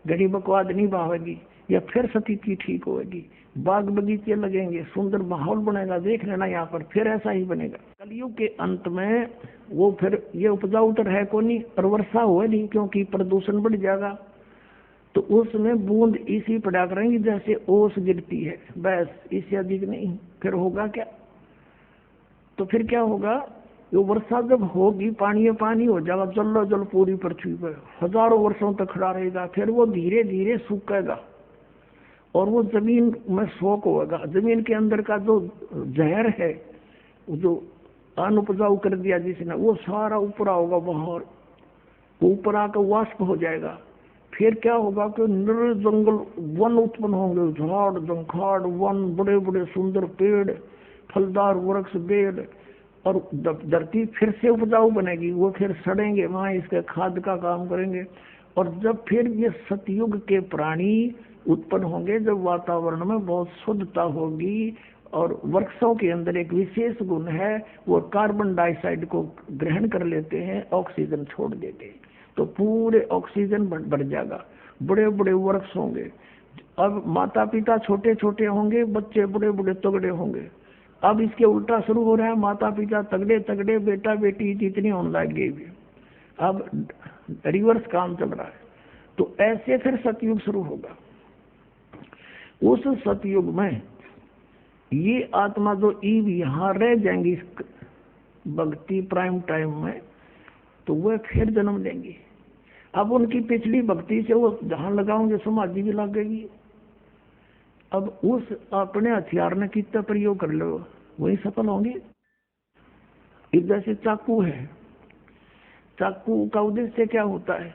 घड़ी बकवाद नहीं बहावेगी, या फिर स्थिति ठीक होगी, बाग बगीचे लगेंगे, सुंदर माहौल बनेगा। देख लेना यहाँ पर फिर ऐसा ही बनेगा। कलयुग के अंत में वो फिर ये उपजाऊ तो है को नहीं और वर्षा हो नहीं, क्योंकि प्रदूषण बढ़ जाएगा। तो उसमें बूंद इसी पड़ा करेंगी जैसे ओस गिरती है, बस, इससे अधिक नहीं। फिर होगा क्या? तो फिर क्या होगा? वो वर्षा जब होगी पानी पानी हो जाएगा, जल जल पूरी पृथ्वी पर हजारों वर्षों तक खड़ा रहेगा। फिर वो धीरे धीरे सूखेगा और वो जमीन में शोक होगा। जमीन के अंदर का जो जहर है, जो अनुपजाऊ कर दिया जिसने, वो सारा ऊपर होगा बाहर, ऊपर आकर वाष्प हो जाएगा। फिर क्या होगा कि निर जंगल वन उत्पन्न होंगे, झाड़ जंखाड़ वन, बड़े बड़े सुंदर पेड़, फलदार वृक्ष बेल, और धरती फिर से उपजाऊ बनेगी। वो फिर सड़ेंगे, वहां इसके खाद का काम करेंगे। और जब फिर ये सतयुग के प्राणी उत्पन्न होंगे, जब वातावरण में बहुत शुद्धता होगी, और वृक्षों के अंदर एक विशेष गुण है, वो कार्बन डाइऑक्साइड को ग्रहण कर लेते हैं, ऑक्सीजन छोड़ देते हैं, तो पूरे ऑक्सीजन बढ़ जाएगा। बड़े बड़े वृक्ष होंगे। अब माता पिता छोटे छोटे होंगे, बच्चे बड़े बड़े तगड़े होंगे। अब इसके उल्टा शुरू हो रहा है, माता पिता तगड़े तगड़े, बेटा बेटी जितनी होने लग गई। अब रिवर्स काम चल रहा है। तो ऐसे फिर सतयुग शुरू होगा। उस सतयुग में ये आत्मा जो ईव यहाँ रह जाएंगी भक्ति प्राइम टाइम में, तो वह फिर जन्म लेंगी। अब उनकी पिछली भक्ति से वो जहाँ लगाओगे समाधि भी लगेगी। अब उस अपने हथियार ने कितना प्रयोग कर लो, वही सफल होंगे। इस जैसे चाकू है, चाकू का उद्देश्य क्या होता है?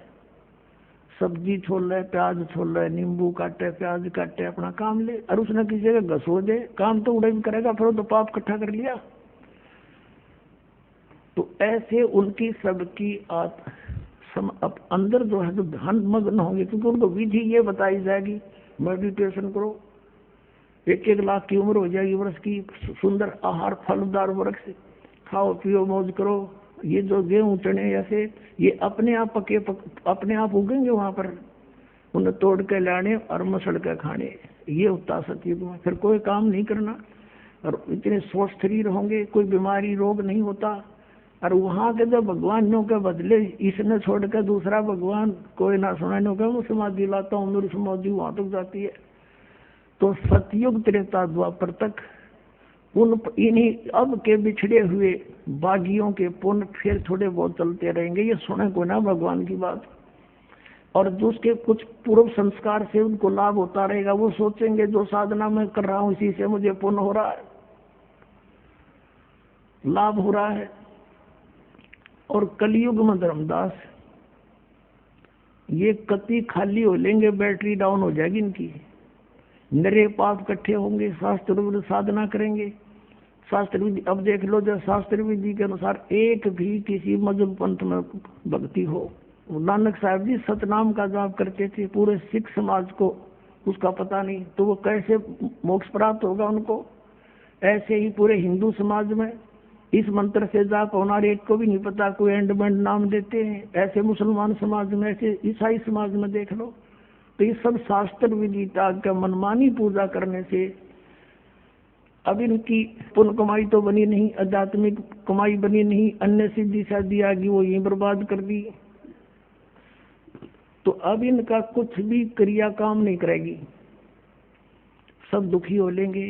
सब्जी छोल रहे, प्याज छोल रहे, नींबू काटे, प्याज काटे, अपना काम ले। और उसने किसी का घसो दे, काम तो उड़े भी करेगा, फिर तो पाप इकट्ठा कर लिया। तो ऐसे उनकी सबकी अंदर जो है जो ध्यान मग्न होंगे, क्योंकि उनको विधि ये बताई जाएगी, मेडिटेशन करो, 1-1 लाख की उम्र हो जाएगी वर्ष की, सुंदर आहार फलदार वृक्ष खाओ पियो मौज करो। ये जो गेहूं चने ऐसे ये अपने आप पके अपने आप उगेंगे वहां पर, उन्हें तोड़ के लाने और मसल के खाने। ये होता सतयुग में। फिर कोई काम नहीं करना और इतने स्वस्थ शरीर होंगे, कोई बीमारी रोग नहीं होता। और वहां के जो भगवानों के बदले इसने छोड़कर दूसरा भगवान कोई ना सुनाने का, वो समाधि लाता हूँ, मेरी समाधि वहां तक जाती है। तो सतयुग त्रेता द्वापर तक इन्हीं अब के बिछड़े हुए बागियों के पुण्य फिर थोड़े बहुत चलते रहेंगे। ये सुने को ना भगवान की बात, और जो उसके कुछ पूर्व संस्कार से उनको लाभ होता रहेगा। वो सोचेंगे जो साधना मैं कर रहा हूँ इसी से मुझे पुण्य हो रहा है। लाभ हो रहा है। और कलयुग में धर्मदास ये कति खाली हो लेंगे, बैटरी डाउन हो जाएगी इनकी। नरे पाप इकट्ठे होंगे, शास्त्र विधि साधना करेंगे। शास्त्र विधि अब देख लो, जो शास्त्र विधि के अनुसार एक भी किसी मजहब पंथ में भक्ति हो। नानक साहब जी सतनाम का जाप करते थे, पूरे सिख समाज को उसका पता नहीं, तो वो कैसे मोक्ष प्राप्त होगा उनको। ऐसे ही पूरे हिंदू समाज में इस मंत्र से जाप होना एक को भी नहीं पता, कोई एंडमेंट नाम देते हैं। ऐसे मुसलमान समाज में, ऐसे ईसाई समाज में देख लो, तो ये सब शास्त्र विधि का मनमानी पूजा करने से अब इनकी पुण्य कमाई तो बनी नहीं, आध्यात्मिक कमाई बनी नहीं, अन्य सिद्धि शादी आ गई, वो यही बर्बाद कर दी। तो अब इनका कुछ भी क्रिया काम नहीं करेगी, सब दुखी हो लेंगे।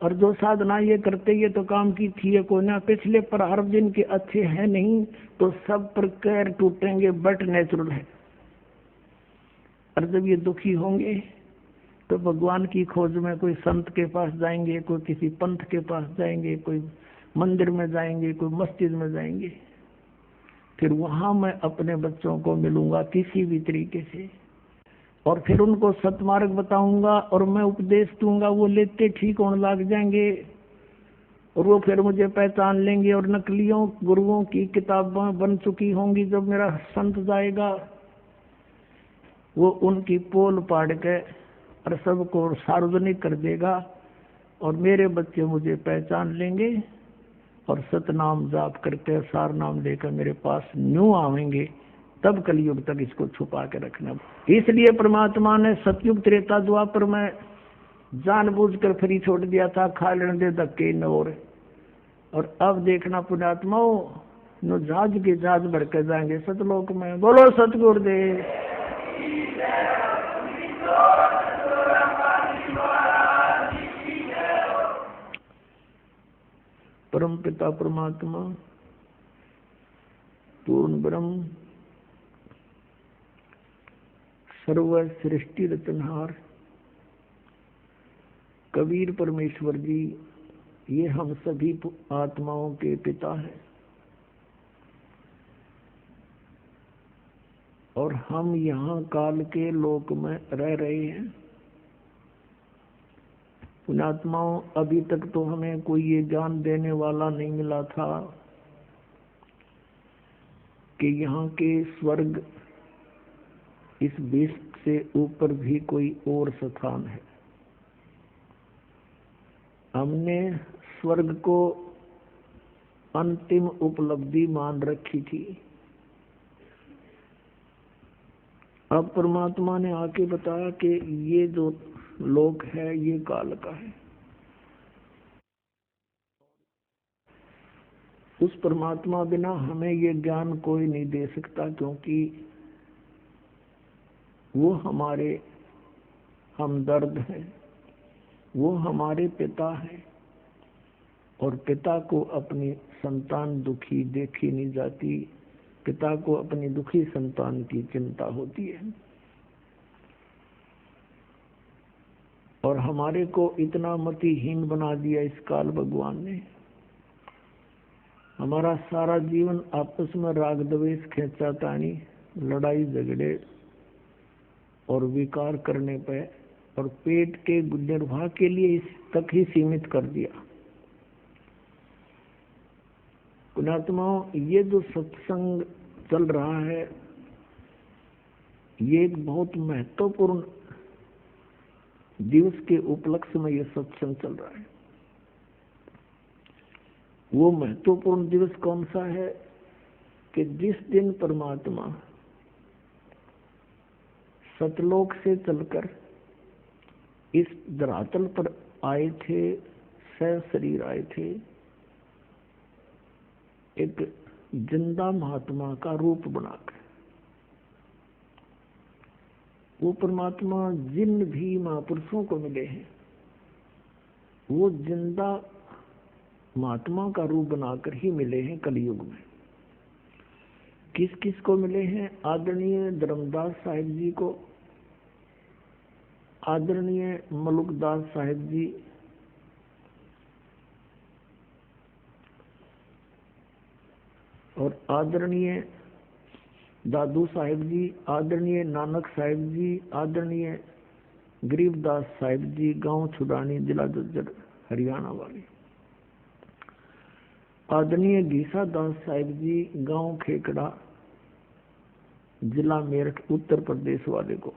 और जो साधना ये करते ये तो काम की थी ये को ना, पिछले प्रारब्ध दिन के अच्छे हैं नहीं, तो सब पर कैर टूटेंगे, बट नेचुरल है। और जब ये दुखी होंगे तो भगवान की खोज में कोई संत के पास जाएंगे, कोई किसी पंथ के पास जाएंगे, कोई मंदिर में जाएंगे, कोई मस्जिद में जाएंगे। फिर वहां मैं अपने बच्चों को मिलूंगा किसी भी तरीके से, और फिर उनको सतमार्ग बताऊंगा और मैं उपदेश दूंगा, वो लेते ठीक होने लग जाएंगे और वो फिर मुझे पहचान लेंगे। और नकलियों गुरुओं की किताबें बन चुकी होंगी, जब मेरा संत जाएगा वो उनकी पोल पाड़ के और सबको सार्वजनिक कर देगा, और मेरे बच्चे मुझे पहचान लेंगे और सतनाम जाप करके सार नाम लेकर मेरे पास न्यू आवेंगे। तब कलयुग तक इसको छुपा के रखना। इसलिए परमात्मा ने सतयुग त्रेता द्वापर में जानबूझकर फ्री छोड़ दिया था, खा लेने दे धक्के नोर। और अब देखना पुण्यात्माओं, नो जहाज के जहाज भर के जाएंगे सतलोक में। बोलो सतगुरुदेव। परम पिता परमात्मा पूर्ण ब्रह्म सर्व सृष्टि रचनहार कबीर परमेश्वर जी, ये हम सभी आत्माओं के पिता हैं और हम यहाँ काल के लोक में रह रहे हैं। पुण्यात्माओं, अभी तक तो हमें कोई ये ज्ञान देने वाला नहीं मिला था कि यहाँ के स्वर्ग इस विश्व से ऊपर भी कोई और स्थान है। हमने स्वर्ग को अंतिम उपलब्धि मान रखी थी। अब परमात्मा ने आके बताया कि ये जो लोक है ये काल का है। उस परमात्मा बिना हमें ये ज्ञान कोई नहीं दे सकता, क्योंकि वो हमारे हमदर्द हैं, वो हमारे पिता हैं, और पिता को अपनी संतान दुखी देखी नहीं जाती। पिता को अपनी दुखी संतान की चिंता होती है। और हमारे को इतना मतिहीन बना दिया इस काल भगवान ने। हमारा सारा जीवन आपस में राग द्वेष, खींचातानी, लड़ाई झगड़े और विकार करने पे और पेट के निर्वाह के लिए इस तक ही सीमित कर दिया। पुण्यात्माओं, ये जो सत्संग चल रहा है ये एक बहुत महत्वपूर्ण दिवस के उपलक्ष्य में ये सत्संग चल रहा है। वो महत्वपूर्ण दिवस कौन सा है कि जिस दिन परमात्मा सतलोक से चलकर इस धरातल पर आए थे, शरीर आए थे, एक जिंदा महात्मा का रूप बनाकर। वो परमात्मा जिन भी महापुरुषों को मिले हैं वो जिंदा महात्मा का रूप बनाकर ही मिले हैं कलयुग में। किस किस को मिले हैं? आदरणीय धर्मदास साहिब जी को, आदरणीय मलुकदास साहिब जी, और आदरणीय दादू साहिब जी, आदरणीय नानक साहिब जी, आदरणीय गरीबदास साहिब जी, गांव छुड़ानी, जिला झज्जर, हरियाणा वाले। आदरणीय गीसा दास साहिब जी, गांव खेकड़ा, जिला मेरठ, उत्तर प्रदेश वाले को।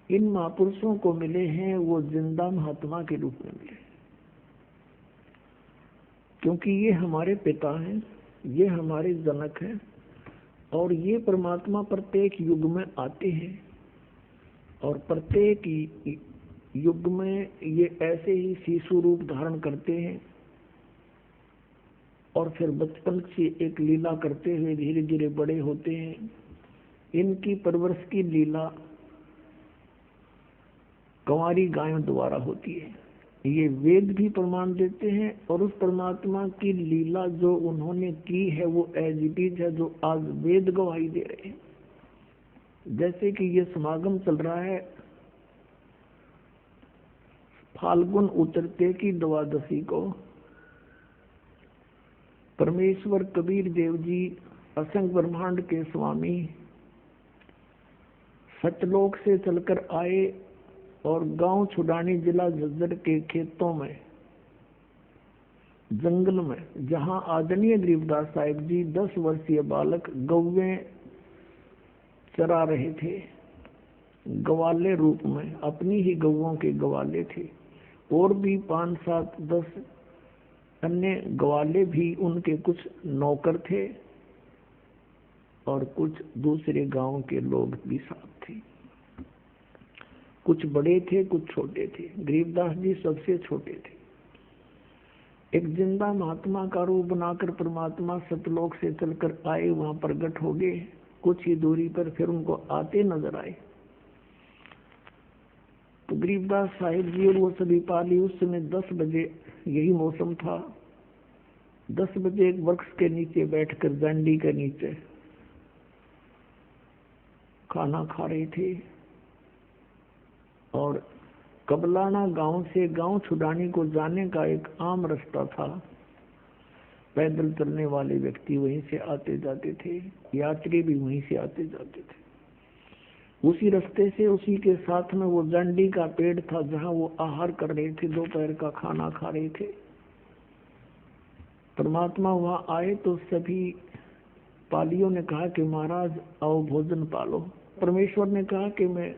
इन महापुरुषों को मिले हैं वो जिंदा महात्मा के रूप में मिले, क्योंकि ये हमारे पिता हैं, ये हमारे जनक हैं, और ये परमात्मा प्रत्येक युग में आते हैं, और प्रत्येक युग में ये ऐसे ही शिशु रूप धारण करते हैं, और फिर बचपन से एक लीला करते हुए धीरे धीरे बड़े होते हैं। इनकी परवरिश की लीला कंवारी गायों द्वारा होती है। ये वेद भी प्रमाण देते हैं, और उस परमात्मा की लीला जो उन्होंने की है वो एज इट इज है, जो आज वेद गवाही दे रहे हैं। जैसे कि ये समागम चल रहा है फाल्गुन उतरते की द्वादशी को, परमेश्वर कबीर देव जी असंख्य ब्रह्मांड के स्वामी सतलोक से चलकर आए, और गांव छुड़ानी, जिला झज्जर के खेतों में, जंगल में, जहां आदरणीय गरीबदास साहिब जी 10 वर्षीय बालक गौवें चरा रहे थे, गवाले रूप में, अपनी ही गौओं के गवाले थे, और भी 5, 7, 10 अन्य गवाले भी उनके कुछ नौकर थे, और कुछ दूसरे गांव के लोग भी साथ थे। कुछ बड़े थे, कुछ छोटे थे। गरीबदास जी सबसे छोटे थे। एक जिंदा महात्मा का रूप बनाकर परमात्मा सतलोक से चलकर आए, वहां प्रकट हो गए। कुछ ही दूरी पर फिर उनको आते नजर आए। तो गरीबदास साहिब जी और वो सभी पाली, उस समय 10 बजे, यही मौसम था, 10 बजे एक वृक्ष के नीचे बैठकर जांडी के नीचे खाना खा रहे थे। और कबलाना गांव से गांव छुड़ानी को जाने का एक आम रास्ता था। पैदल चलने वाले व्यक्ति वहीं से आते जाते थे, यात्री भी वहीं से आते जाते थे। उसी रास्ते से, उसी के साथ में वो जांडी का पेड़ था, जहां वो आहार कर रहे थे, दोपहर का खाना खा रहे थे। परमात्मा वहां आए तो सभी पालियों ने कहा कि महाराज आओ भोजन पालो। परमेश्वर ने कहा कि मैं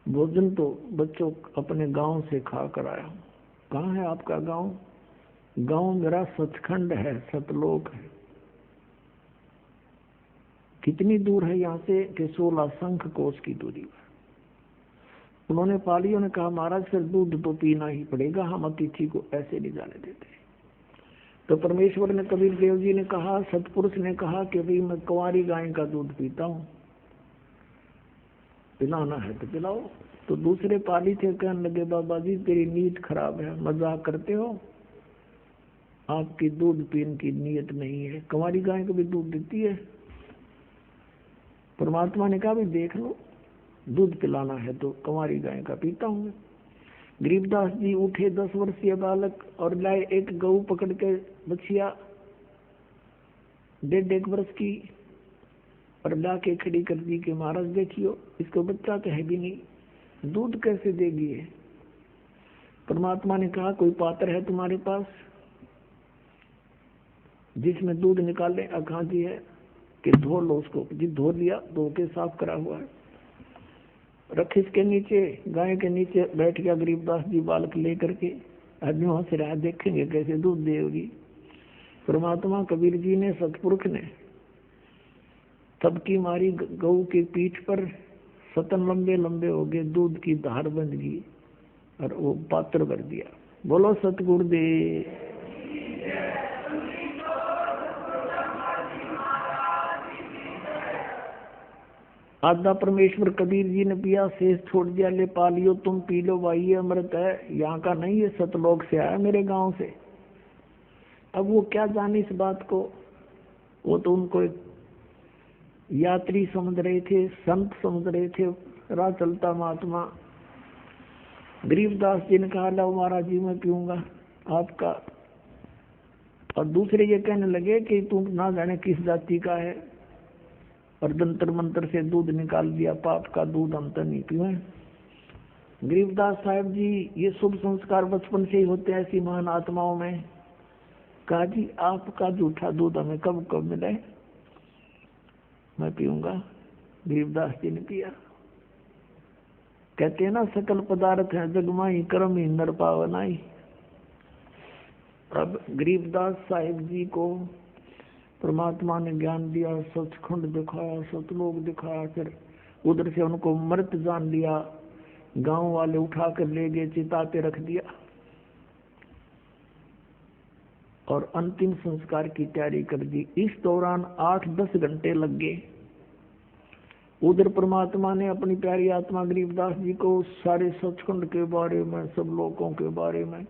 भोजन तो बच्चों अपने गांव से खा कर आया हूँ। कहाँ है आपका गांव? गांव मेरा सचखंड है, सतलोक है। कितनी दूर है यहाँ से? कि 16 शंख कोस की दूरी पर। उन्होंने पालियों ने कहा महाराज फिर दूध तो पीना ही पड़ेगा, हम अतिथि को ऐसे नहीं जाने देते। तो परमेश्वर ने, कबीर देव जी ने कहा, सतपुरुष ने कहा कि भाई मैं कुंवारी गाय का दूध पीता हूँ, पिलाना है तो पिलाओ। तो दूसरे पाली थे, कहने लगे बाबा जी तेरी नीयत खराब है, मजाक करते हो, आपकी दूध पीने की नीयत नहीं है। कुंवारी गाय को भी दूध देती है। परमात्मा ने कहा भी देख लो, दूध पिलाना है तो कुंवारी गाय का पीता हूँ। गरीबदास जी उठे, 10 वर्षीय बालक, और लाए एक गऊ पकड़ के, बछिया 1.5 वर्ष की, और ला के खड़ी कर दी कि महाराज देखियो, इसको बच्चा तो है भी नहीं, दूध कैसे देगी है। परमात्मा ने कहा कोई पात्र है तुम्हारे पास जिसमें दूध निकाले? कहाँ जी है? कि धो लो उसको। जी धो लिया, धो के साफ करा हुआ है, रख इसके नीचे, गाय के नीचे बैठ गया गरीबदास जी बालक लेकर के। आदमी वहां से रहा, देखेंगे कैसे दूध देगी। परमात्मा कबीर जी ने, सतपुरुष ने सबकी मारी गऊ की पीठ पर, सतन लंबे लंबे हो गए, दूध की धार बंध गई, और वो पात्र भर दिया। बोलो सतगुरुदेव। आधा परमेश्वर कबीर जी ने पिया, शेष छोड़ दिया, ले पा लियो तुम पी लो भाई, ये अमृत है, यहाँ का नहीं है, सतलोक से आया मेरे गांव से। अब वो क्या जाने इस बात को, वो तो उनको एक यात्री समझ रहे थे, संत समझ रहे थे, राह चलता महात्मा। गरीबदास जी ने कहा लो महाराज जी मैं पीऊंगा आपका और दूसरे ये कहने लगे कि तुम ना जाने किस जाति का है, और जंतर मंतर से दूध निकाल दिया, पाप का दूध हम तो नहीं पिए। गरीबदास साहब जी, ये शुभ संस्कार बचपन से ही होते हैं ऐसी महान आत्माओं में। कहा जी आपका जूठा दूध हमें कब कब मिले, मैं पीऊंगा। गरीबदास जी ने पिया। कहते हैं ना, सकल पदार्थ है जगमाई, कर्म ही नर पावनाई। अब गरीबदास साहिब जी को परमात्मा ने ज्ञान दिया, सचखंड दिखाया, सतलोक दिखाया, फिर उधर से उनको मृत जान लिया। गांव वाले उठा कर ले गए, चिता पे रख दिया और अंतिम संस्कार की तैयारी कर दी। इस दौरान 8-10 घंटे लग गए। उधर परमात्मा ने अपनी प्यारी आत्मा गरीबदास जी को सारे सचखंड के बारे में, सब लोगों के बारे में,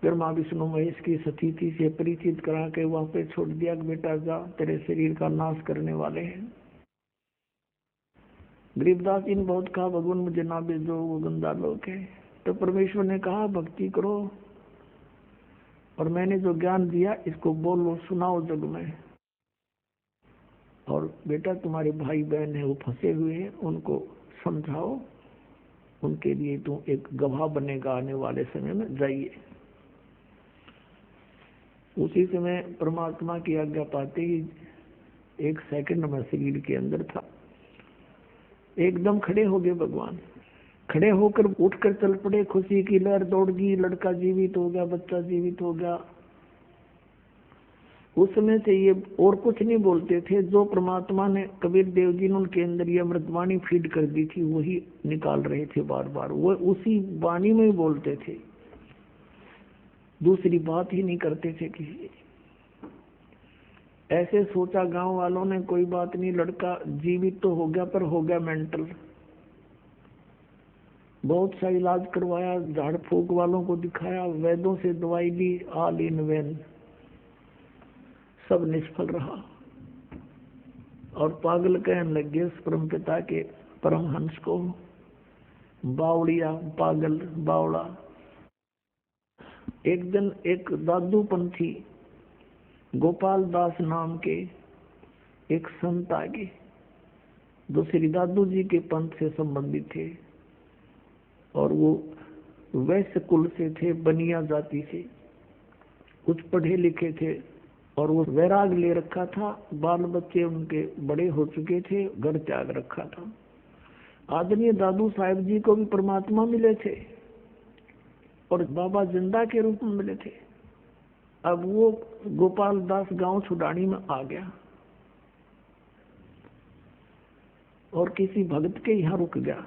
ब्रह्मा विष्णु महेश की स्थिति से परिचित करा के वहां पे छोड़ दिया कि बेटा जा, तेरे शरीर का नाश करने वाले हैं। गरीबदास जी ने बहुत कहा भगवान मुझे ना भेजो, वो गंदा लोग है। तो परमेश्वर ने कहा भक्ति करो और मैंने जो ज्ञान दिया इसको बोलो, सुनाओ जग में। और बेटा तुम्हारे भाई बहन है वो फंसे हुए हैं, उनको समझाओ, उनके लिए तुम एक गवाह बनेगा आने वाले समय में, जाइए। उसी समय परमात्मा की आज्ञा पाते ही 1 सेकंड में शरीर के अंदर था। एकदम खड़े हो गए भगवान। खड़े होकर उठकर चल पड़े, खुशी की लहर दौड़ गई, लड़का जीवित हो गया, बच्चा जीवित हो गया। उस समय से ये और कुछ नहीं बोलते थे, जो परमात्मा ने कबीर देव जी ने उनके अंदर ये अमृतवाणी फीड कर दी थी वही निकाल रहे थे बार बार। वो उसी वाणी में ही बोलते थे, दूसरी बात ही नहीं करते थे किसी। ऐसे सोचा गांव वालों ने कोई बात नहीं, लड़का जीवित तो हो गया पर हो गया मेंटल। बहुत सा इलाज करवाया, झाड़ फूक वालों को दिखाया, वैद्यों से दवाई ली, ऑल इन वेन, सब निष्फल रहा। और पागल कहने लगे उस परम पिता के परमहंस को, बावड़िया, पागल, बावड़ा। एक दिन एक दादू पंथी गोपाल दास नाम के एक संत आगे, जो श्री दादू जी के पंथ से संबंधित थे, और वो वैश्य कुल से थे, बनिया जाति से, कुछ पढ़े लिखे थे, और वो वैराग ले रखा था। बाल बच्चे उनके बड़े हो चुके थे, घर त्याग रखा था। आदरणीय दादू साहब जी को भी परमात्मा मिले थे और बाबा जिंदा के रूप में मिले थे। अब वो गोपाल दास गांव छुडानी में आ गया और किसी भक्त के यहाँ रुक गया।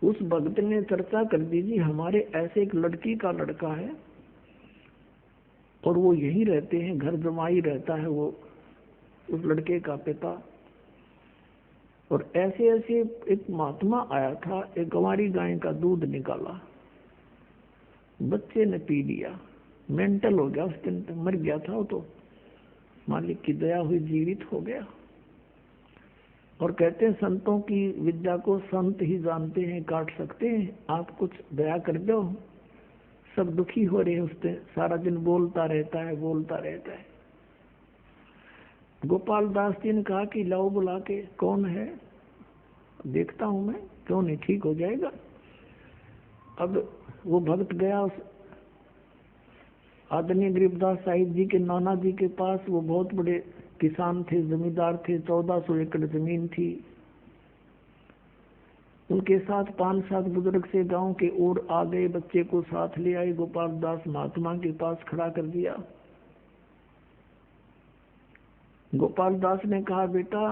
उस भक्त ने चर्चा कर दी जी हमारे ऐसे एक लड़की का लड़का है और वो यहीं रहते हैं, घर जमाई रहता है वो, उस लड़के का पिता। और ऐसे ऐसे एक महात्मा आया था, एक गंवारी गाय का दूध निकाला, बच्चे ने पी लिया, मेंटल हो गया, उस दिन तक मर गया था वो, तो मालिक की दया हुई जीवित हो गया। और कहते हैं संतों की विद्या को संत ही जानते हैं, काट सकते हैं, आप कुछ दया कर दो। सब दुखी हो रहे हैं उससे, सारा दिन बोलता रहता है, बोलता रहता है। गोपाल दास जी ने कहा कि लाओ बुला के, कौन है देखता हूं मैं, क्यों नहीं ठीक हो जाएगा। अब वो भक्त गया उस आदरणीय गरीबदास साहिब जी के नाना जी के पास। वो बहुत बड़े किसान थे, जमींदार थे, 1400 एकड़ जमीन थी। उनके साथ 5-7 बुजुर्ग से गांव के ओर आ गए, बच्चे को साथ ले आए, गोपाल दास महात्मा के पास खड़ा कर दिया। गोपाल दास ने कहा बेटा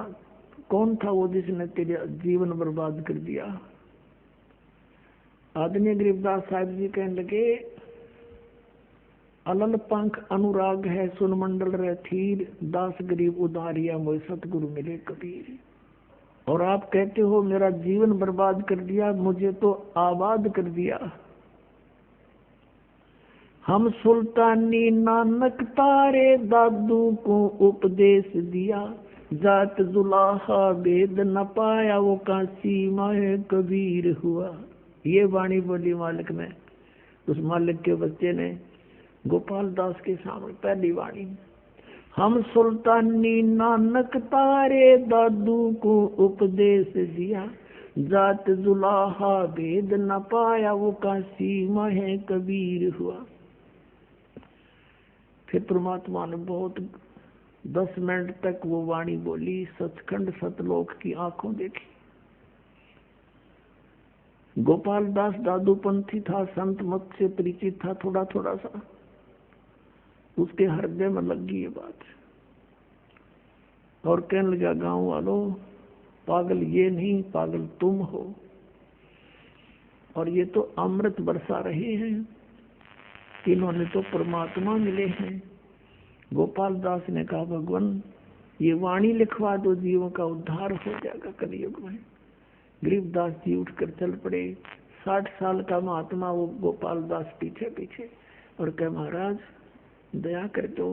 कौन था वो जिसने तेरे जीवन बर्बाद कर दिया। आदरणीय गरीबदास साहिब जी कहने लगे अलल पंख अनुराग है सुन मंडल रे थीर, दास गरीब उदारिया मोय सतगुरु मिले कबीर। और आप कहते हो मेरा जीवन बर्बाद कर दिया, मुझे तो आबाद कर दिया। हम सुल्तानी नानक तारे दादू को उपदेश दिया, जात जुलाहा भेद न पाया वो काशी माए कबीर हुआ। ये वाणी बोली मालिक ने, उस मालिक के बच्चे ने। गोपाल दास के सामने पहली वाणी, हम सुल्तानी नानक तारे दादू को उपदेश दिया, जात जुलाहा भेद न पाया वो काशी महे कबीर हुआ। फिर परमात्मा ने बहुत 10 मिनट तक वो वाणी बोली, सचखंड सतलोक की आंखों देखी। गोपाल दास दादूपंथी था, संत मत से परिचित था, थोड़ा थोड़ा सा उसके हृदय में लग गई ये बात, और कहने लगा, गांव वालों, पागल ये नहीं, पागल तुम हो, और ये तो अमृत बरसा रहे हैं, इन्होंने तो परमात्मा मिले हैं। गोपाल दास ने कहा, भगवान ये वाणी लिखवा दो, जीवों का उद्धार हो जाएगा कलयुग में। गरीबदास जी उठकर चल पड़े। 60 साल का महात्मा वो गोपाल दास पीछे पीछे, और कहे, महाराज दया कर दो,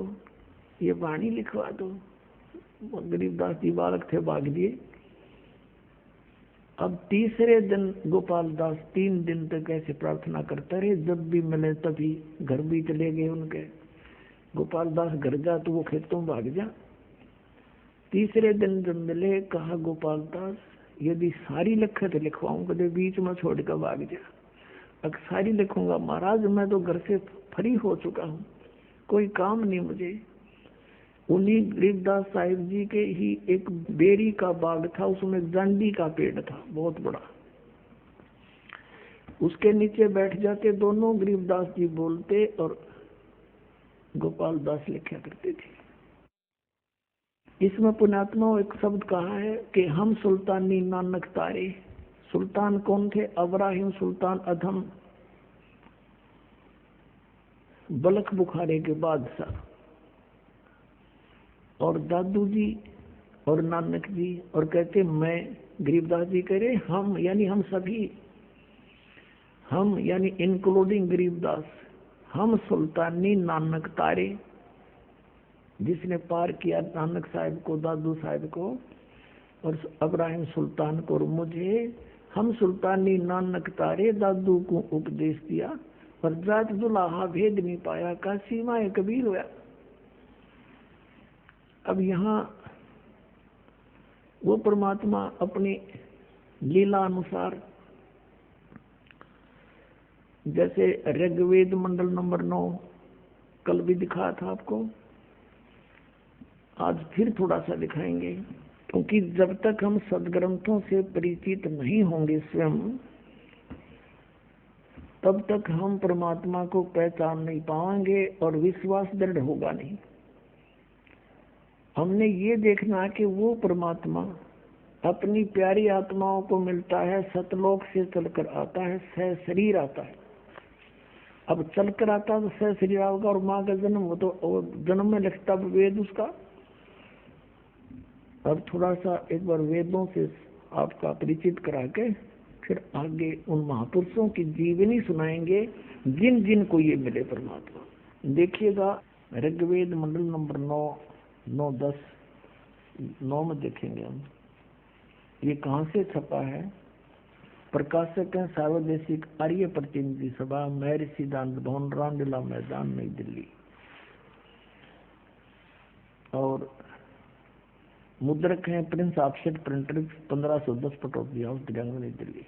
ये वाणी लिखवा दो। गरीबदास जी बालक थे, भाग दिए। अब तीसरे दिन गोपाल दास 3 दिन तक ऐसे प्रार्थना करते रहे, जब भी मिले तभी घर भी चले गए उनके। गोपाल दास घर जा तो वो खेतों में भाग जा। तीसरे दिन जब मिले, कहा, गोपाल दास यदि सारी लिखत लिखवाऊं, कदे बीच में छोड़ कर भाग जा। अब सारी लिखूंगा महाराज, मैं तो घर से फ्री हो चुका हूँ, कोई काम नहीं मुझे। उन्हीं गरीबदास साहिब जी के ही एक बेरी का बाग था, उसमें जांडी का पेड़ था बहुत बड़ा, उसके नीचे बैठ जाके दोनों गरीबदास जी बोलते और गोपाल दास लिखा करते थे। इसमें पुण्यात्मा एक शब्द कहा है कि हम सुल्तानी नानक तारे। सुल्तान कौन थे? अब्राहिम सुल्तान अधम, बलख बुखारे के बादशाह, और दादू जी और नानक जी, और कहते मैं, गरीबदास जी कह रहे हम, यानी हम सभी, हम यानी इंक्लूडिंग गरीबदास, हम सुल्तानी नानक तारे, जिसने पार किया नानक साहब को, दादू साहब को, और अब्राहिम सुल्तान को और मुझे, हम सुल्तानी नानक तारे दादू को उपदेश दिया, और जात दुलाहा भेद नहीं पाया, का सीमाएं कबीर हुआ। अब यहाँ वो परमात्मा अपनी लीला अनुसार, जैसे ऋग्वेद मंडल नंबर 9 कल भी दिखाया था आपको, आज फिर थोड़ा सा दिखाएंगे, क्योंकि जब तक हम सदग्रंथों से परिचित नहीं होंगे स्वयं, तब तक हम परमात्मा को पहचान नहीं पाएंगे और विश्वास दृढ़ होगा नहीं। हमने ये देखना है कि वो परमात्मा अपनी प्यारी आत्माओं को मिलता है, सतलोक से चलकर आता है, सह शरीर आता है। अब चलकर आता तो सह शरीर होगा, और माँ का जन्म, वो तो जन्म में लिखता वेद उसका। अब थोड़ा सा एक बार वेदों से आपका परिचित करा के फिर आगे उन महापुरुषों की जीवनी सुनाएंगे, जिन जिन को ये मिले परमात्मा। देखिएगा ऋग्वेद मंडल नंबर 9, 10, 9 में देखेंगे हम। ये कहाँ से छपा है? प्रकाशक है सार्वदेशिक आर्य प्रतिनिधि सभा, महर्षि दानंद भवन, रामलीला मैदान, नई दिल्ली। और मुद्रक है Prince offset printer, 1510 Pataudi house, Delhi, नई दिल्ली।